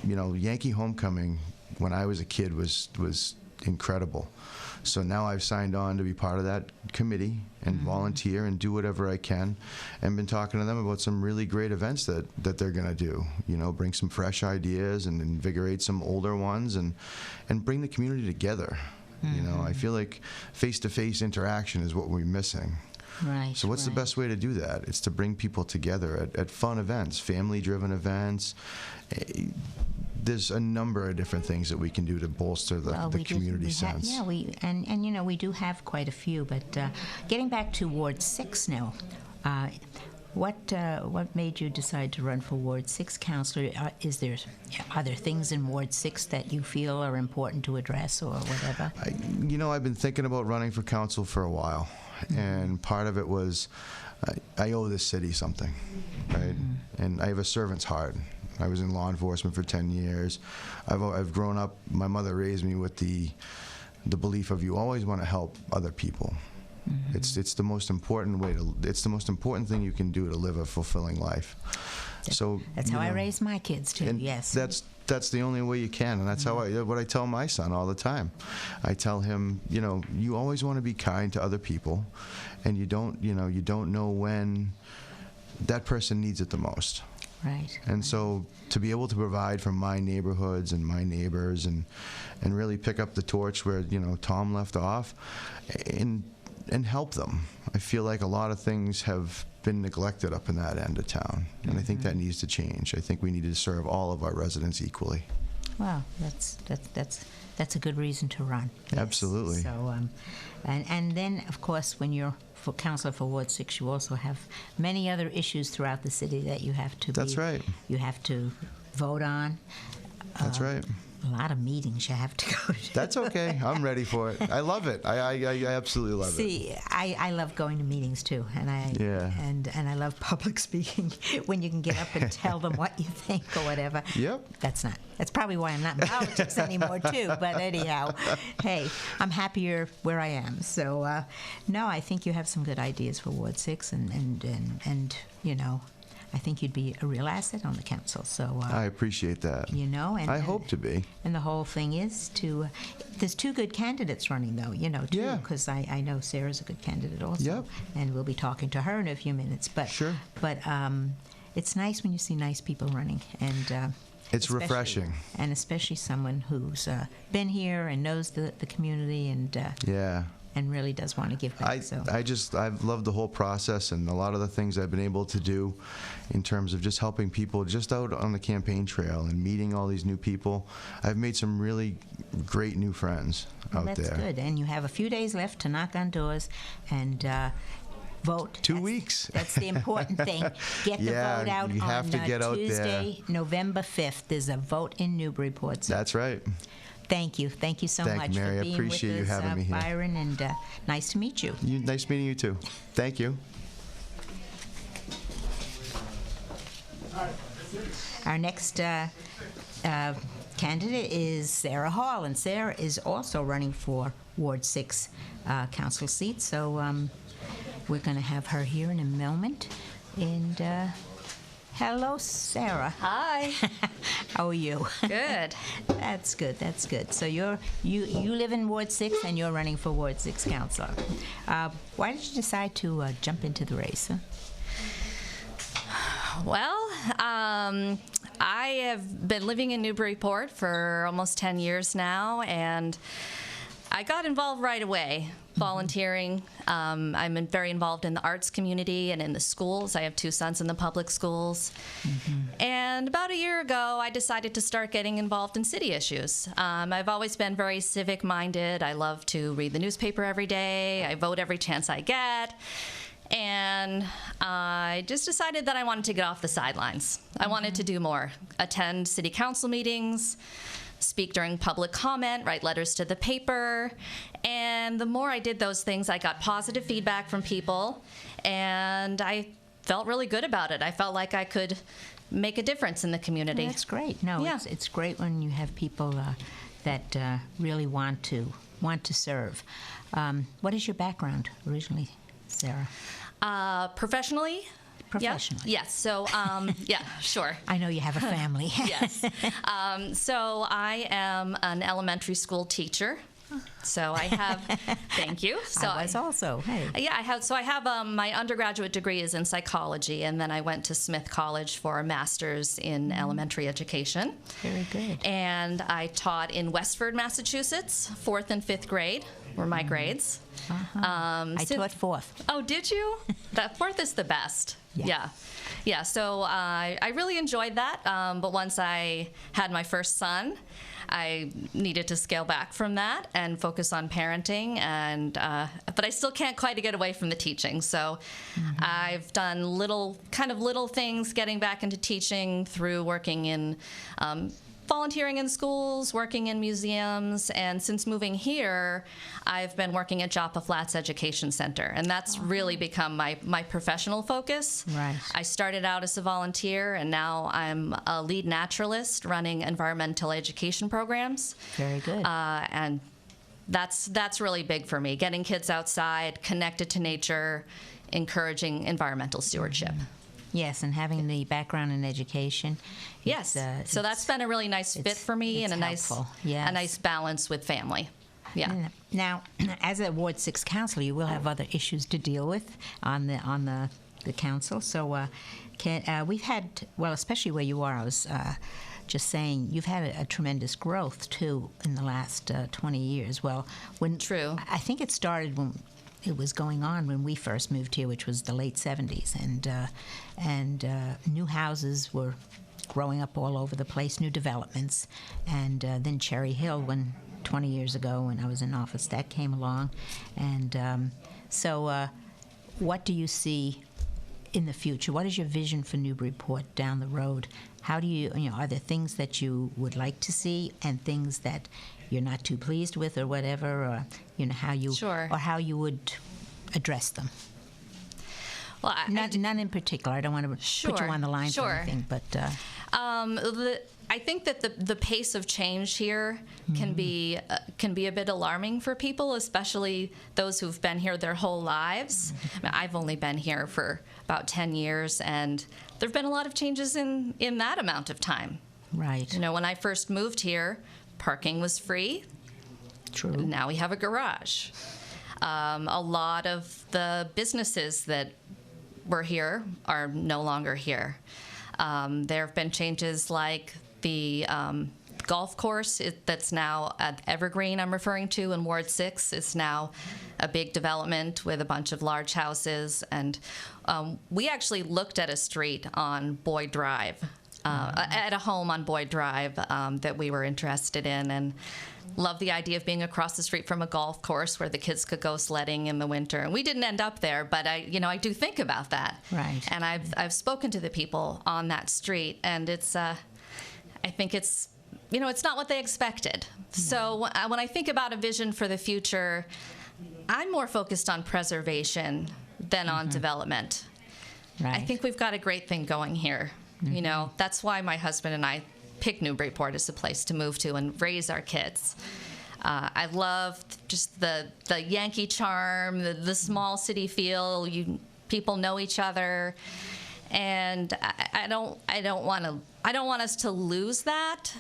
Yankee Homecoming, when I was a kid, was incredible. So now I've signed on to be part of that committee and volunteer and do whatever I can, and been talking to them about some really great events that they're going to do. Bring some fresh ideas and invigorate some older ones, and bring the community together. I feel like face-to-face interaction is what we're missing. Right. So what's the best way to do that? It's to bring people together at fun events, family-driven events. There's a number of different things that we can do to bolster the community sense. We do have quite a few. But getting back to Ward 6 now, what made you decide to run for Ward 6, Councillor? Are there things in Ward 6 that you feel are important to address, or whatever? I've been thinking about running for council for a while, and part of it was I owe this city something, right? And I have a servant's heart. I was in law enforcement for 10 years. I've grown up. My mother raised me with the belief of you always want to help other people. It's the most important it's the most important thing you can do to live a fulfilling life. So that's how I raised my kids too. And yes, that's the only way you can, and that's how what I tell my son all the time. I tell him, you always want to be kind to other people, and you don't know when that person needs it the most. Right. And so to be able to provide for my neighborhoods and my neighbors, and really pick up the torch where Tom left off, and help them. I feel like a lot of things have been neglected up in that end of town, and I think that needs to change. I think we need to serve all of our residents equally. Well, that's a good reason to run. Yes. Absolutely. So, and then of course, when you're for councillor for Ward 6, you also have many other issues throughout the city that you have to. That's right. You have to vote on. That's right. A lot of meetings you have to go to. That's okay. I'm ready for it. I love it. I absolutely love it. See, I love going to meetings too, and and I love public speaking when you can get up and tell them what you think or whatever. Yep. That's probably why I'm not in politics anymore too. But anyhow, hey, I'm happier where I am. So no, I think you have some good ideas for Ward 6, and I think you'd be a real asset on the council. So I appreciate that. and I hope to be. And the whole thing is to. There's two good candidates running, though. Too, Yeah. because I know Sarah's a good candidate also. Yep. And we'll be talking to her in a few minutes. But Sure. But it's nice when you see nice people running, and It's especially- refreshing. and especially someone who's been here and knows the community and really does want to give back. I've loved the whole process, and a lot of the things I've been able to do in terms of just helping people just out on the campaign trail and meeting all these new people. I've made some really great new friends out there. That's good. And you have a few days left to knock on doors and vote. 2 weeks. That's the important thing. Get the vote out you have on to get out Tuesday, November 5th. There's a vote in Newburyport. So That's right. thank you. Thank you so Thank much you, Mary. for I being appreciate with you us, having me here. Byron, and nice to meet you. Nice meeting you too. Thank you. Our next candidate is Sarah Hall, and Sarah is also running for Ward 6 council seat. So we're going to have her here in a moment, and Hello, Sarah. Hi. How are you? Good. That's good. That's good. So you live in Ward 6 and you're running for Ward 6 councilor. Why did you decide to jump into the race? Huh? Well, I have been living in Newburyport for almost 10 years now, and I got involved right away, volunteering. I'm very involved in the arts community and in the schools. I have 2 sons in the public schools. And about a year ago, I decided to start getting involved in city issues. I've always been very civic-minded. I love to read the newspaper every day. I vote every chance I get. And I just decided that I wanted to get off the sidelines. I wanted to do more, attend city council meetings, speak during public comment, write letters to the paper. And the more I did those things, I got positive feedback from people, and I felt really good about it. I felt like I could make a difference in the community. Well, that's great. No, Yeah. it's great when you have people that really want to serve. What is your background originally, Sarah? Professionally? Professionally. Yes. So, yeah, sure. I know you have a family. Yes. So I am an elementary school teacher. So I have, thank you. So I was also. Hey. Yeah, I have my undergraduate degree is in psychology, and then I went to Smith College for a master's in elementary education. Very good. And I taught in Westford, Massachusetts, 4th and 5th grade were my grades. I taught 4th. Oh, did you? That 4th is the best. Yeah. Yeah. So I really enjoyed that. But once I had my first son, I needed to scale back from that and focus on parenting. And but I still can't quite get away from the teaching. So I've done little things getting back into teaching through working in volunteering in schools, working in museums, and since moving here, I've been working at Joppa Flats Education Center, and that's really become my professional focus. Right. I started out as a volunteer, and now I'm a lead naturalist running environmental education programs. Very good. And that's really big for me, getting kids outside, connected to nature, encouraging environmental stewardship. Yes, and having the background in education. Yes. So that's been a really nice fit for me, and a nice balance with family. Yeah. Now, as a Ward 6 councilor, you will have other issues to deal with on the council. So we've had, well, especially where you are, I was just saying, you've had a tremendous growth, too, in the last 20 years. Well, True. I think it started when it was going on when we first moved here, which was the late 70s, and new houses were growing up all over the place, new developments, and then Cherry Hill, when 20 years ago when I was in office, that came along, and so what do you see in the future? What is your vision for Newburyport down the road? How do you are there things that you would like to see and things that you're not too pleased with or whatever, or how you would address them? Well, none in particular. I don't want to put you on the line for anything, but I think that the pace of change here can be a bit alarming for people, especially those who've been here their whole lives. I mean, I've only been here for about 10 years, and there've been a lot of changes in that amount of time. Right. When I first moved here, parking was free. True. Now we have a garage. A lot of the businesses that were here are no longer here. There have been changes like the golf course that's now at Evergreen, I'm referring to, in Ward 6. It's now a big development with a bunch of large houses. And we actually looked at a street on Boyd Drive, at a home on Boyd Drive that we were interested in, and loved the idea of being across the street from a golf course where the kids could go sledding in the winter. And we didn't end up there, but I do think about that. Right. And I've spoken to the people on that street, and it's I think it's not what they expected. So when I think about a vision for the future, I'm more focused on preservation than on development. Right. I think we've got a great thing going here. That's why my husband and I picked Newburyport as a place to move to and raise our kids. I love just the Yankee charm, the small city feel. People know each other. and I don't want us to lose that.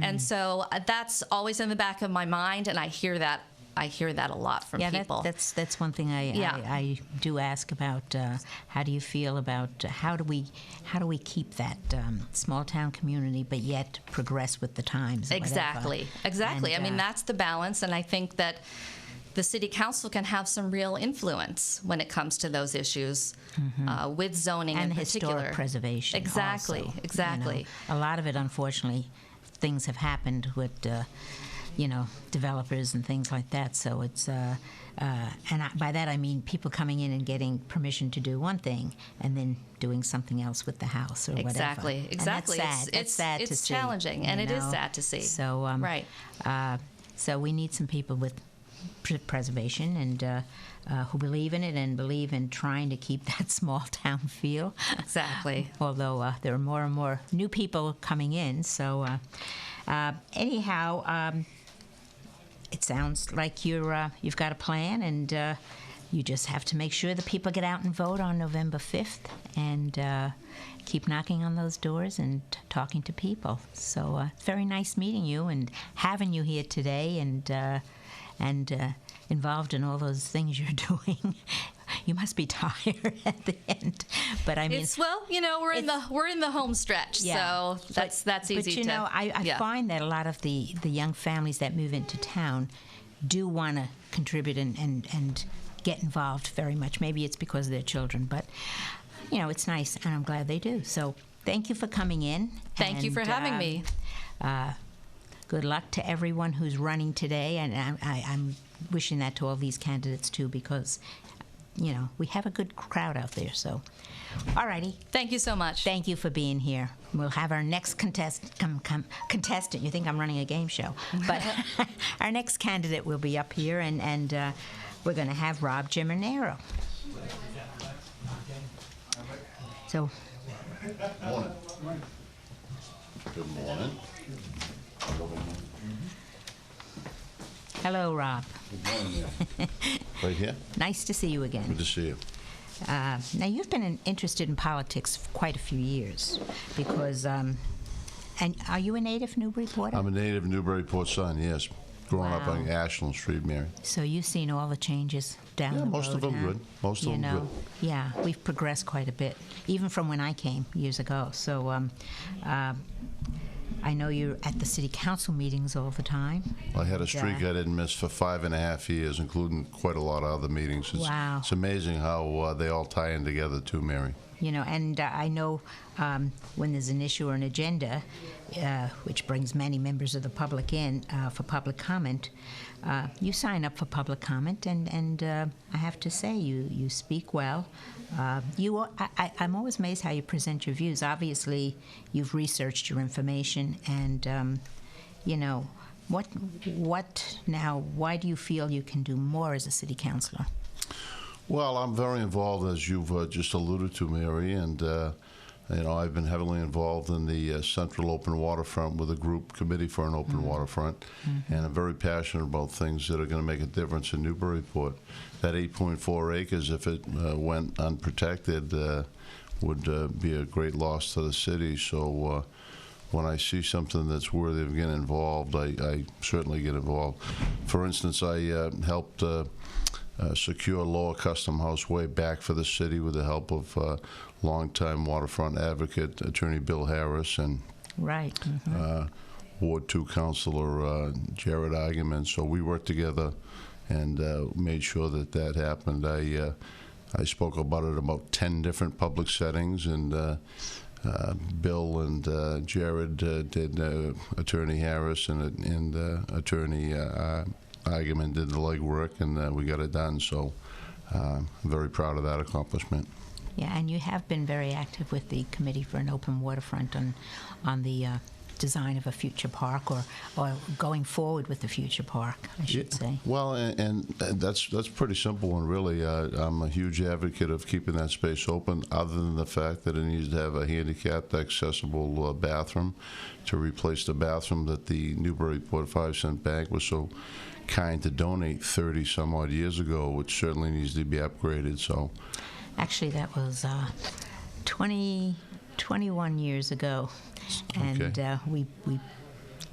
And so that's always in the back of my mind, and I hear that a lot from people. That's one thing I do ask about. How do you feel about how do we keep that small town community, but yet progress with the times? Exactly. And, I mean, that's the balance, and I think that the city council can have some real influence when it comes to those issues with zoning and in particular. Historic preservation. Exactly. Also, Exactly. A lot of it, unfortunately, things have happened with. Developers and things like that. So it's, by that I mean people coming in and getting permission to do one thing and then doing something else with the house or whatever. Exactly. And that's sad. It's sad to see. It's challenging, and it is sad to see. So, right. So we need some people with preservation and who believe in it and believe in trying to keep that small town feel. Exactly. Although there are more and more new people coming in. So anyhow. It sounds like you've got a plan, and you just have to make sure the people get out and vote on November 5th, and keep knocking on those doors and talking to people. So it's very nice meeting you and having you here today, and involved in all those things you're doing. You must be tired at the end, but I mean, we're in the home stretch, so that's easy. But I find that a lot of the young families that move into town do want to contribute and get involved very much. Maybe it's because of their children, but it's nice, and I'm glad they do. So thank you for coming in. Thank you for having me. Good luck to everyone who's running today, and I'm wishing that to all these candidates too, because we have a good crowd out there. So, all righty. Thank you so much. Thank you for being here. We'll have our next contestant. You think I'm running a game show, but our next candidate will be up here, and we're going to have Rob Giminero. So. Morning. Good morning. Hello, Rob. Good morning. Right here? Nice to see you again. Good to see you. Now, you've been interested in politics for quite a few years because, and are you a native Newburyporter? I'm a native Newburyport son, yes. Growing up on Ashland Street, Mary. So you've seen all the changes down the road, most of them good. Most of them good. Yeah, we've progressed quite a bit, even from when I came years ago. So I know you're at the city council meetings all the time. I had a streak I didn't miss for 5.5 years, including quite a lot of other meetings. Wow. It's amazing how they all tie in together, too, Mary. And I know when there's an issue or an agenda, which brings many members of the public in for public comment, you sign up for public comment, and I have to say, you speak well. I'm always amazed how you present your views. Obviously, you've researched your information, and what now? Why do you feel you can do more as a city councilor? Well, I'm very involved, as you've just alluded to, Mary, and I've been heavily involved in the Central Open Waterfront with a group committee for an open waterfront, and I'm very passionate about things that are going to make a difference in Newburyport. That 8.4 acres, if it went unprotected, would be a great loss to the city. So when I see something that's worthy of getting involved, I certainly get involved. For instance, I helped secure Lower Custom House Way back for the city with the help of longtime waterfront advocate, Attorney Bill Harris, and Ward 2 Councilor Jared Eigenman. So we worked together and made sure that happened. I spoke about it about 10 different public settings, and Bill and Jared did, Attorney Harris and Attorney Eigenman did the legwork, and we got it done. So I'm very proud of that accomplishment. Yeah, and you have been very active with the Committee for an Open Waterfront on the design of a future park, or going forward with the future park, I should say. Well, and that's pretty simple, and really, I'm a huge advocate of keeping that space open, other than the fact that it needs to have a handicapped accessible bathroom to replace the bathroom that the Newburyport 5-cent Bank was so kind to donate 30 some odd years ago, which certainly needs to be upgraded. So actually, that was 21 years ago. And Okay. we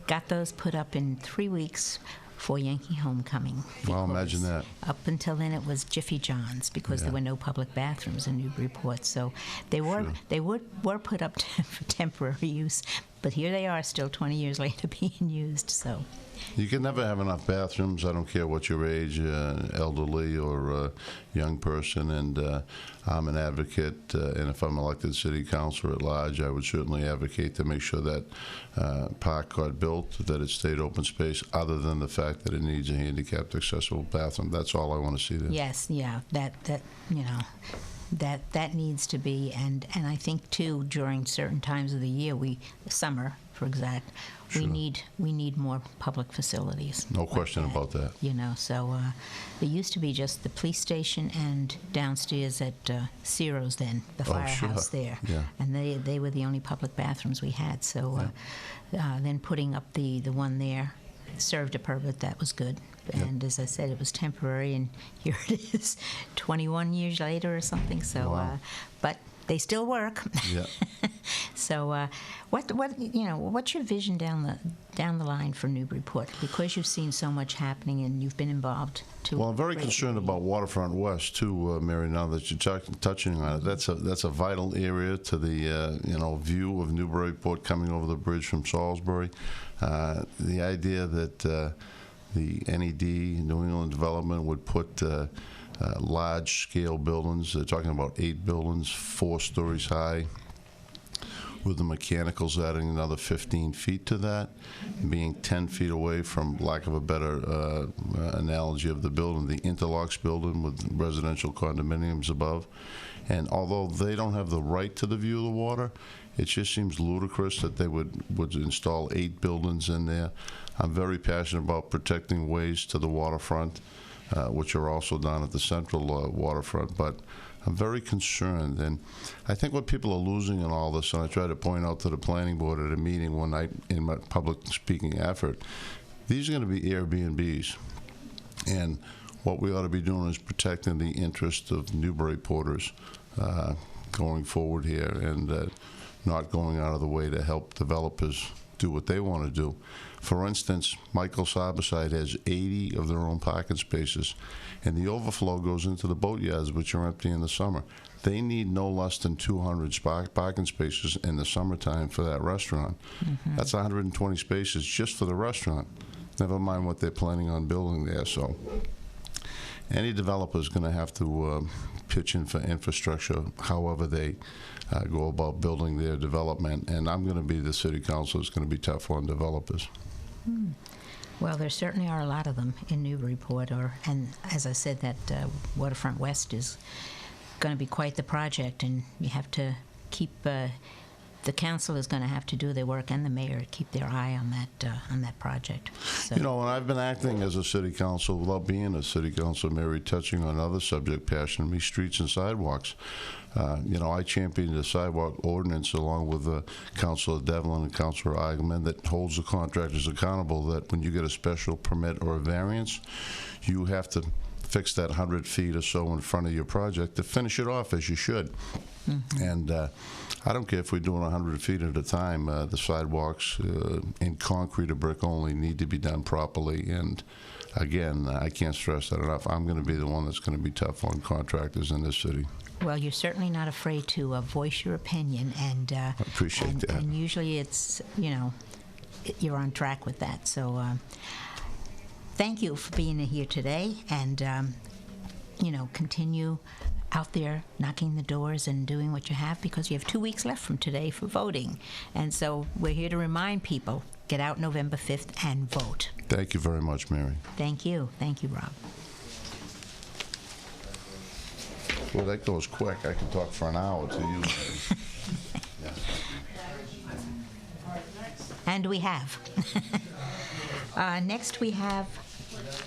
got those put up in 3 weeks for Yankee homecoming. Well, because imagine that. Up until then, it was Jiffy John's because there Yeah. were no public bathrooms in Newburyport. So they were put up for temporary use, but here they are, still 20 years later, being used. So. You can never have enough bathrooms. I don't care what your age, elderly or young person. And I'm an advocate, and if I'm elected city councilor at large, I would certainly advocate to make sure that park got built, that it stayed open space, other than the fact that it needs a handicapped accessible bathroom. That's all I want to see there. Yes, yeah, that you know, that needs to be, and I think too during certain times of the year, summer for exact, Sure. we need more public facilities. No like question that, about that. You know, so it used to be just the police station and downstairs at Ciro's then, the Oh, firehouse sure. there, Yeah. and they were the only public bathrooms we had. So then putting up the one there served a purpose. That was good. Yep. And as I said, it was temporary, and here it is, 21 years later or something. So, Wow. but they still work. Yeah. So, what's your vision down the line for Newburyport? Because you've seen so much happening and you've been involved too. Well, I'm very concerned about Waterfront West too, Mary. Now that you're touching on it, that's a vital area to the view of Newburyport coming over the bridge from Salisbury. The idea that the NED, New England Development, would put large-scale buildings. They're talking about 8 buildings, 4 stories high, with the mechanicals adding another 15 feet to that, being 10 feet away from, lack of a better analogy of the building, the Interlocks building with residential condominiums above. And although they don't have the right to the view of the water, it just seems ludicrous that they would install 8 buildings in there. I'm very passionate about protecting ways to the waterfront, which are also down at the central waterfront, but I'm very concerned. And I think what people are losing in all this, and I tried to point out to the planning board at a meeting one night in my public speaking effort, these are going to be Airbnbs. And what we ought to be doing is protecting the interest of Newburyporters going forward here, and not going out of the way to help developers do what they want to do. For instance, Michael's Harborside has 80 of their own parking spaces, and the overflow goes into the boatyards, which are empty in the summer. They need no less than 200 parking spaces in the summertime for that restaurant. Mm-hmm. That's 120 spaces just for the restaurant, never mind what they're planning on building there. So any developer is going to have to pitch in for infrastructure however they go about building their development, and I'm going to be the city council that's going to be tough on developers. Well, there certainly are a lot of them in Newburyport, and as I said, that Waterfront West is going to be quite the project, and you have to keep the council is going to have to do their work, and the mayor keep their eye on that project. So. You know, when I've been acting as a city council without being a city council, Mary, touching on other subject passion me, streets and sidewalks. I championed the sidewalk ordinance along with Councilor Devlin and Councilor Eigenman that holds the contractors accountable, that when you get a special permit or a variance, you have to fix that 100 feet or so in front of your project to finish it off as you should. Mm-hmm. And I don't care if we're doing 100 feet at a time. The sidewalks in concrete or brick only need to be done properly. And again, I can't stress that enough. I'm going to be the one that's going to be tough on contractors in this city. Well, you're certainly not afraid to voice your opinion, and I appreciate that. And usually it's, you're on track with that. So thank you for being here today, and continue out there knocking the doors and doing what you have, because you have 2 weeks left from today for voting. And so we're here to remind people, get out November 5th and vote. Thank you very much, Mary. Thank you. Thank you, Rob. Well, that goes quick. I can talk for an hour to you. Yeah. And we have. Next we have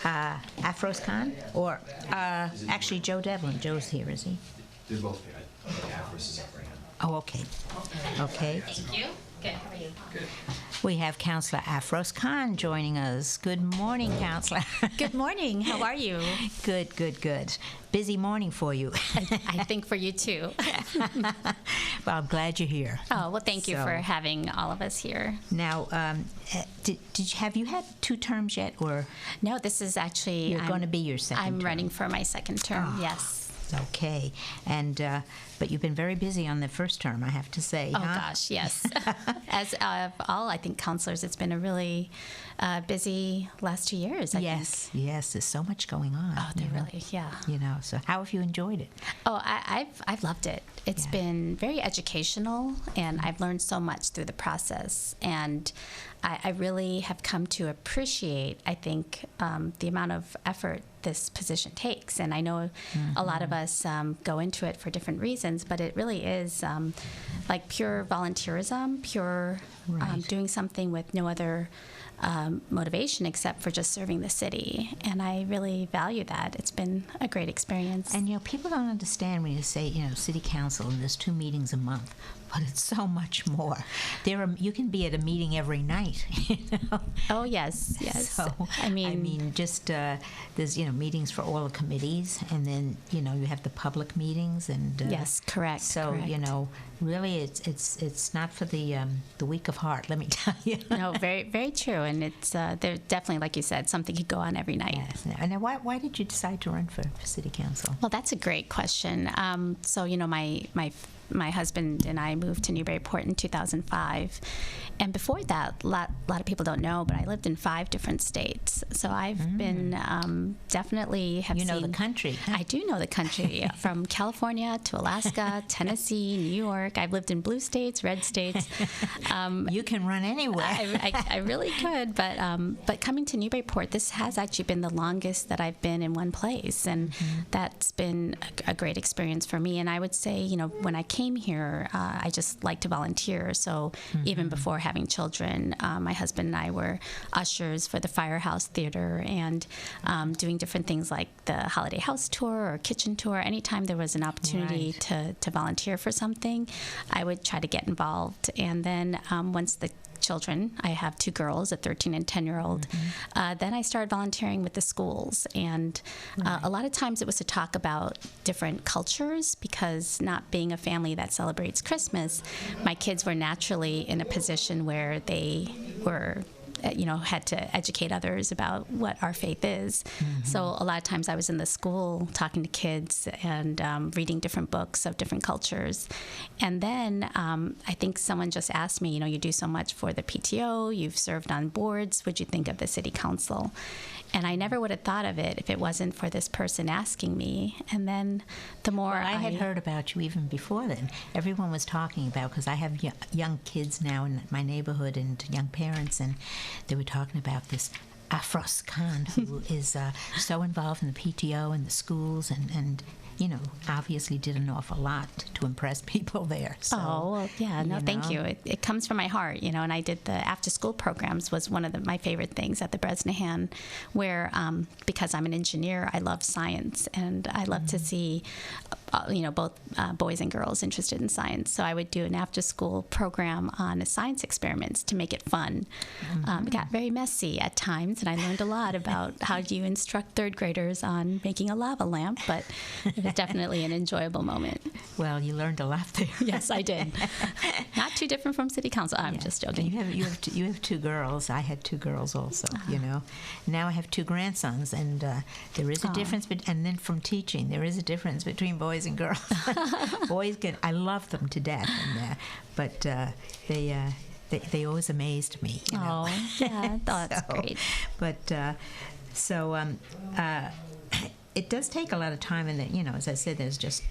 Afros Khan, or actually Joe Devlin. Joe's here, is he? They're both here. Afros is up right now. Oh, okay. Okay. Thank you. Good. How are you? Good. We have Councillor Afros Khan joining us. Good morning, Councillor. Good morning. How are you? Good. Busy morning for you. I think for you too. Well, I'm glad you're here. Oh, well, thank you So- for having all of us here. Now, have you had 2 terms yet, or No, this is actually... you're going to be your second I'm term? running for my second term, Ah. yes. Okay, and but you've been very busy on the first term, I have to say. Oh, huh? gosh, yes. As all, I think, counselors, it's been a really busy last 2 years, I think. Yes, there's so much going on. Oh, there you know? really, yeah. You know, so how have you enjoyed it? Oh, I've loved it. It's Yeah. been very educational, and I've learned so much through the process. And I really have come to appreciate, I think, the amount of effort this position takes. And I know a lot of us go into it for different reasons, but it really is like pure volunteerism, pure Right. doing something with no other motivation except for just serving the city. And I really value that. It's been a great experience. And, you know, people don't understand when you say, you know, city council and there's 2 meetings a month, but it's so much more. You can be at a meeting every night, you know. Oh, yes, yes. So, I mean, just there's, you know, meetings for all the committees, and then, you know, you have the public meetings, and yes, correct. so, correct. you know, really, it's not for the weak of heart. Let me tell you. No, very, very true. And it's they're definitely, like you said, something could go on every night. Yes. And now, why did you decide to run for city council? Well, that's a great question. So, you know, my husband and I moved to Newburyport in 2005. And before that, a lot of people don't know, but I lived in 5 different states. So I've been definitely have You know seen... the country. I do know the country, from California to Alaska, Tennessee, New York. I've lived in blue states, red states. You can run anywhere. I really could, but coming to Newburyport, this has actually been the longest that I've been in one place, and that's been a great experience for me. And I would say, you know, when I came here, I just like to volunteer. So even before having children, my husband and I were ushers for the Firehouse Theater, and doing different things like the Holiday House Tour or Kitchen Tour. Anytime there was an opportunity to volunteer for something, I would try to get involved. And then once the children, I have 2 girls, a 13 and 10-year-old, then I started volunteering with the schools. And a lot of times it was to talk about different cultures, because not being a family that celebrates Christmas, my kids were naturally in a position where they were, you know, had to educate others about what our faith is. So a lot of times I was in the school talking to kids and reading different books of different cultures. And then I think someone just asked me, you know, you do so much for the PTO, you've served on boards, what'd you think of the city council? And I never would have thought of it if it wasn't for this person asking me. And then the more I had heard about you even before then. Everyone was talking about, because I have young kids now in my neighborhood and young parents, and they were talking about this Afros Khan, who is so involved in the PTO and the schools, and you know, obviously did an awful lot to impress people there. So, oh, well, yeah, no, thank you. It comes from my heart, you know, and I did the after-school programs was one of my favorite things at the Bresnahan, where, because I'm an engineer, I love science, and I love to see, you know, both boys and girls interested in science. So I would do an after-school program on science experiments to make it fun. It got very messy at times, and I learned a lot about how do you instruct 3rd graders on making a lava lamp, but it was definitely an enjoyable moment. Well, you learned a lot there. Yes, I did. Not too different from city council. I'm just joking. You have 2 girls. I had 2 girls also. You know, now I have 2 grandsons, and there is a difference. And then from teaching, there is a difference between boys and girls. Boys I love them to death, but they always amazed me. You know? Oh, yeah, that's great. But it does take a lot of time, and you know, as I said, there's just,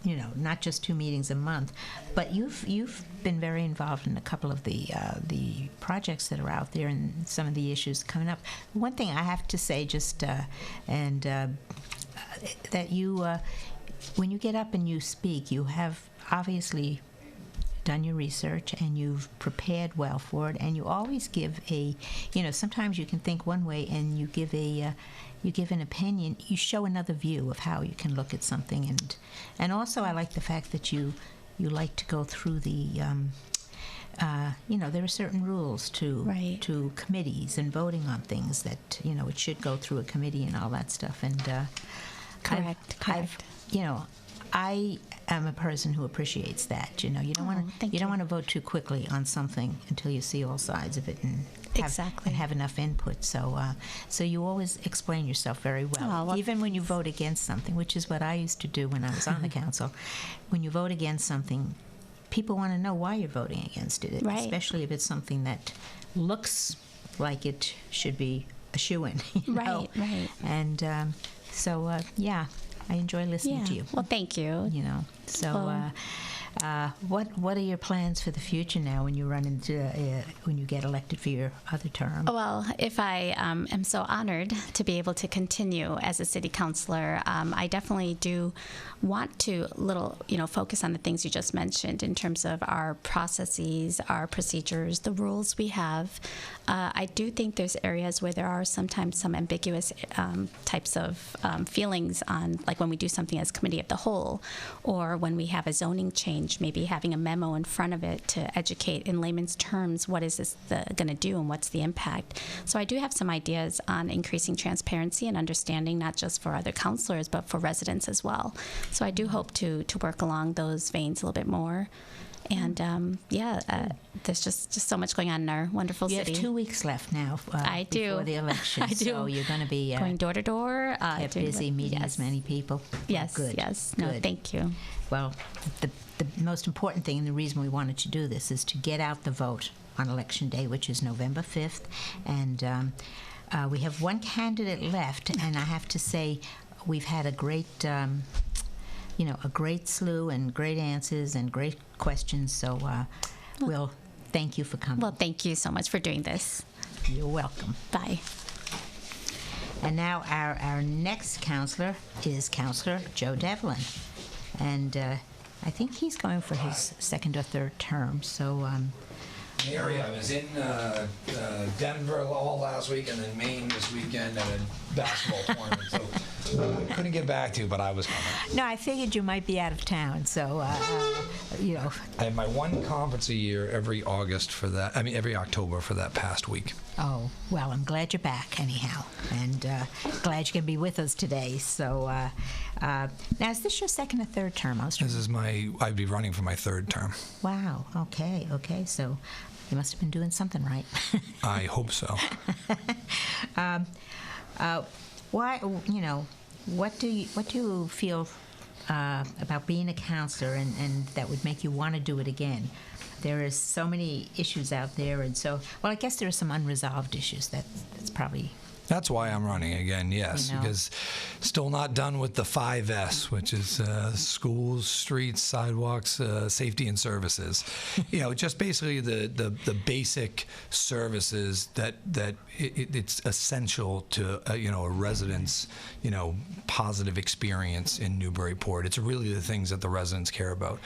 you know, not just 2 meetings a month, but you've been very involved in a couple of the projects that are out there and some of the issues coming up. One thing I have to say, just that you, when you get up and you speak, you have obviously done your research and you've prepared well for it, and you always give you know, sometimes you can think one way and you give an opinion, you show another view of how you can look at something, and also I like the fact that you like to go through the you know, there are certain rules to committees and voting on things, that, you know, it should go through a committee and all that stuff, and Correct. you know, I am a person who appreciates that. You know, you don't want to vote too quickly on something until you see all sides of it and have enough input. So, so you always explain yourself very well, even when you vote against something, which is what I used to do when I was on the council. When you vote against something, people want to know why you're voting against it, especially if it's something that looks like it should be a shoo-in. Right. And so, yeah, I enjoy listening to you. Well, thank you. You know, so what are your plans for the future now when you run into when you get elected for your other term? Well, if I am so honored to be able to continue as a city councilor, I definitely do want to focus on the things you just mentioned in terms of our processes, our procedures, the rules we have. I do think there's areas where there are sometimes some ambiguous types of feelings on, like when we do something as committee of the whole, or when we have a zoning change, maybe having a memo in front of it to educate in layman's terms what is this going to do and what's the impact. So I do have some ideas on increasing transparency and understanding, not just for other councilors, but for residents as well. So I do hope to work along those veins a little bit more. And there's just so much going on in our wonderful city. You have 2 weeks left now before the election. I do. So you're going to be going door to door. Kept busy meeting as many people. Yes. Good. Yes. Good. No, thank you. Well, the most important thing and the reason we wanted to do this is to get out the vote on Election Day, which is November 5th. And we have one candidate left, and I have to say we've had a great... a great slew and great answers and great questions. So we'll thank you for coming. Well, thank you so much for doing this. You're welcome. Bye. And now our next counselor is Counselor Joe Devlin. And I think he's going for his second or third term. So Mary, I was in Denver all last week and then Maine this weekend at a basketball tournament. So I couldn't get back to you, but I was coming. No, I figured you might be out of town, so, I have my one conference a year every every October for that past week. Oh, well, I'm glad you're back anyhow, and glad you can be with us today. So, now, is this your second or third term, I'd be running for my third term. Wow, okay, so you must have been doing something right. I hope so. Why, what do you feel about being a counselor and that would make you want to do it again? There is so many issues out there, and so, well, I guess there are some unresolved issues that's probably... That's why I'm running again, yes, because still not done with the 5S, which is schools, streets, sidewalks, safety and services. Just basically the basic services that it's essential to a resident's positive experience in Newburyport. It's really the things that the residents care about.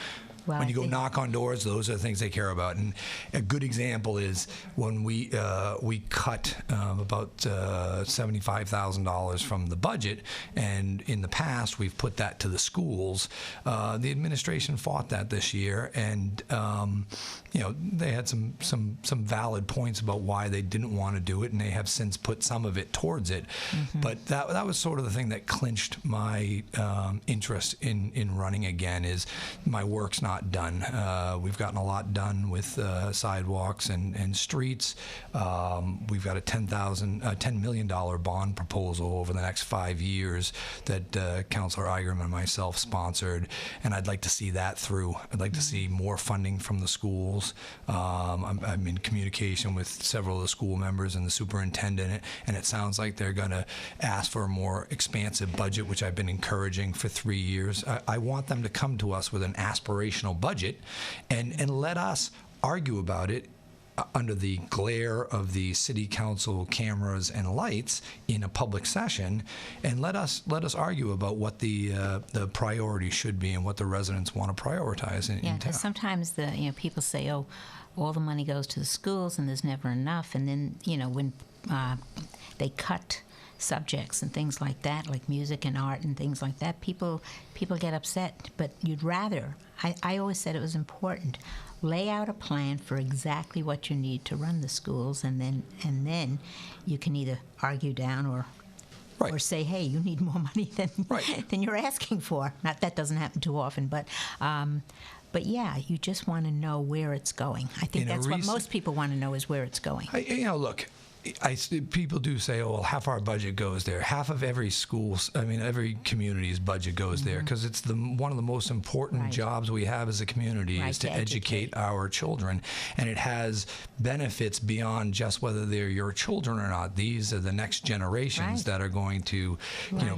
Well, when you go knock on doors, those are the things they care about. And a good example is when we cut about $75,000 from the budget, and in the past we've put that to the schools. The administration fought that this year, and they had some valid points about why they didn't want to do it, and they have since put some of it towards it. Mm-hmm. But that was sort of the thing that clinched my interest in running again. Is my work's not done. We've gotten a lot done with sidewalks and streets. We've got a $10 million bond proposal over the next 5 years that Councilor Igerman and myself sponsored, and I'd like to see that through. I'd like to see more funding from the schools. I'm in communication with several of the school members and the superintendent, and it sounds like they're going to ask for a more expansive budget, which I've been encouraging for 3 years. I want them to come to us with an aspirational budget and let us argue about it under the glare of the city council cameras and lights in a public session, and let us argue about what the priority should be and what the residents want to prioritize in town. Sometimes people say, oh, all the money goes to the schools and there's never enough, and then when they cut subjects and things like that, like music and art and things like that, people get upset. But you'd rather, I always said it was important, lay out a plan for exactly what you need to run the schools, and then you can either argue down or or say, hey, you need more money than you're asking for. Not that doesn't happen too often, but yeah, you just want to know where it's going. I think that's what most people want to know, is where it's going. Look, people do say, oh, well, half our budget goes there. Half of every every community's budget goes there, because it's one of the most important jobs we have as a community is to educate our children. And it has benefits beyond just whether they're your children or not. These are the next generations that are going to,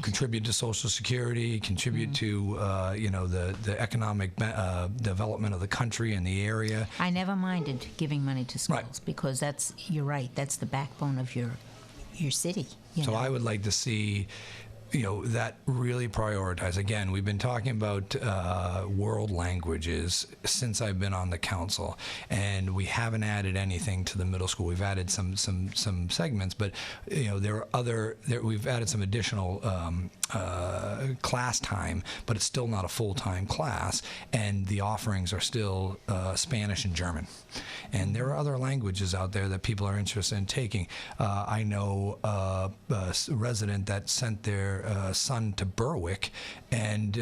contribute to Social Security, contribute to, the economic development of the country and the area. I never minded giving money to schools because you're right, that's the backbone of your city. So I would like to see, that really prioritize. Again, we've been talking about world languages since I've been on the council, and we haven't added anything to the middle school. We've added some segments, but we've added some additional class time, but it's still not a full-time class, and the offerings are still Spanish and German. And there are other languages out there that people are interested in taking. I know a resident that sent their son to Berwick, and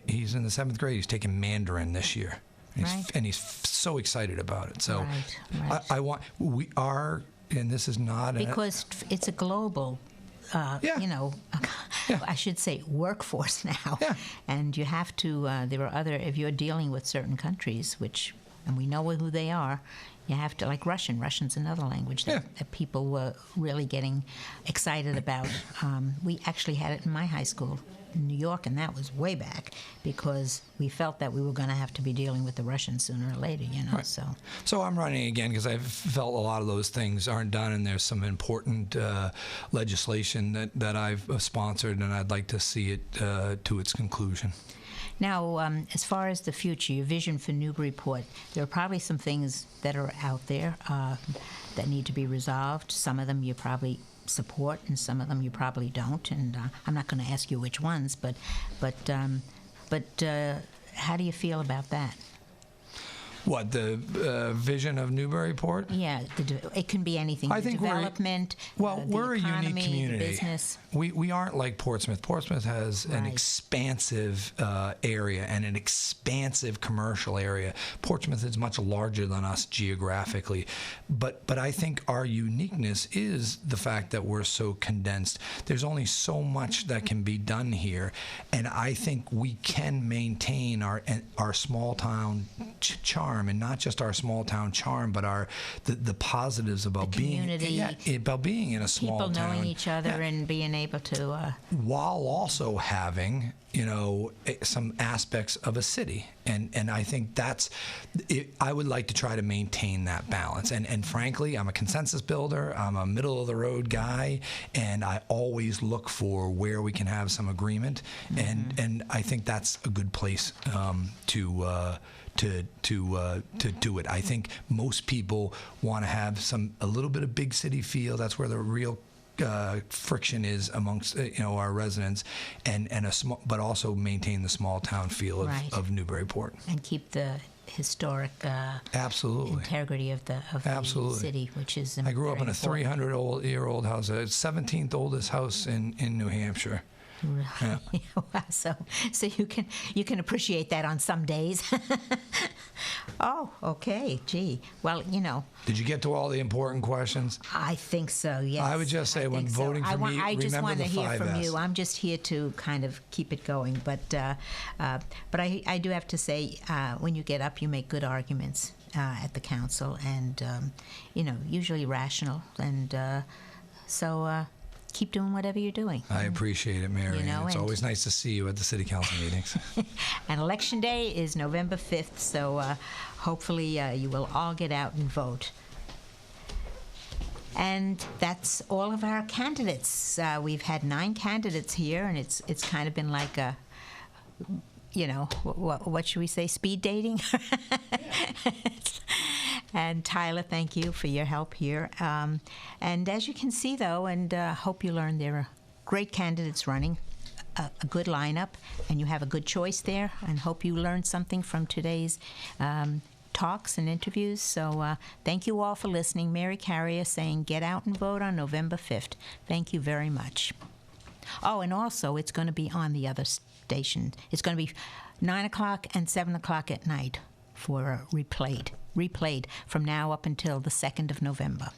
he's in the 7th grade. He's taking Mandarin this year, and he's so excited about it. So we are, and this is not because it's a global. I should say workforce now, and you have to. There are other. If you're dealing with certain countries, and we know who they are, you have to, like Russian. Russian's another language that people were really getting excited about. We actually had it in my high school in New York, and that was way back, because we felt that we were going to have to be dealing with the Russians sooner or later, So I'm running again because I've felt a lot of those things aren't done, and there's some important legislation that I've sponsored, and I'd like to see it to its conclusion. Now, as far as the future, your vision for Newburyport, there are probably some things that are out there that need to be resolved. Some of them you probably support, and some of them you probably don't. And I'm not going to ask you which ones, but how do you feel about that? What, the vision of Newburyport? Yeah, it can be anything. I think development. We're economy, a unique community. The business. We aren't like Portsmouth. Portsmouth has an expansive area and an expansive commercial area. Portsmouth is much larger than us geographically, but I think our uniqueness is the fact that we're so condensed. There's only so much that can be done here, and I think we can maintain our small town charm. And not just our small town charm, but the positives about being in a small town. People knowing each other and being able to while also having some aspects of a city, and I think that's it. I would like to try to maintain that balance. And frankly, I'm a consensus builder. I'm a middle of the road guy, and I always look for where we can have some agreement. And I think that's a good place to do it. I think most people want to have a little bit of big city feel. That's where the real friction is amongst our residents, and but also maintain the small town feel of Newburyport and keep the historic integrity of the city, which is I grew up in a 300-year-old house, 17th oldest house in New Hampshire. Right. Yeah. So you can appreciate that on some days. Oh, okay. Gee. Well, Did you get to all the important questions? I think so. Yes. I would just say when voting for me, I just want to hear 5S. from you. I'm just here to kind of keep it going, but I do have to say, when you get up, you make good arguments at the council, and usually rational, and so. Keep doing whatever you're doing. I appreciate it, Mary. It's always nice to see you at the city council meetings. And Election Day is November 5th, so hopefully you will all get out and vote. And that's all of our candidates. We've had 9 candidates here, and it's kind of been like a, what should we say, speed dating? And Tyler, thank you for your help here. And as you can see, though, and hope you learned, there are great candidates running, a good lineup, and you have a good choice there, and hope you learned something from today's talks and interviews. So thank you all for listening. Mary Carrier saying, get out and vote on November 5th. Thank you very much. Oh, and also it's going to be on the other station. It's going to be 9 o'clock and 7 o'clock at night for replayed from now up until the 2nd of November.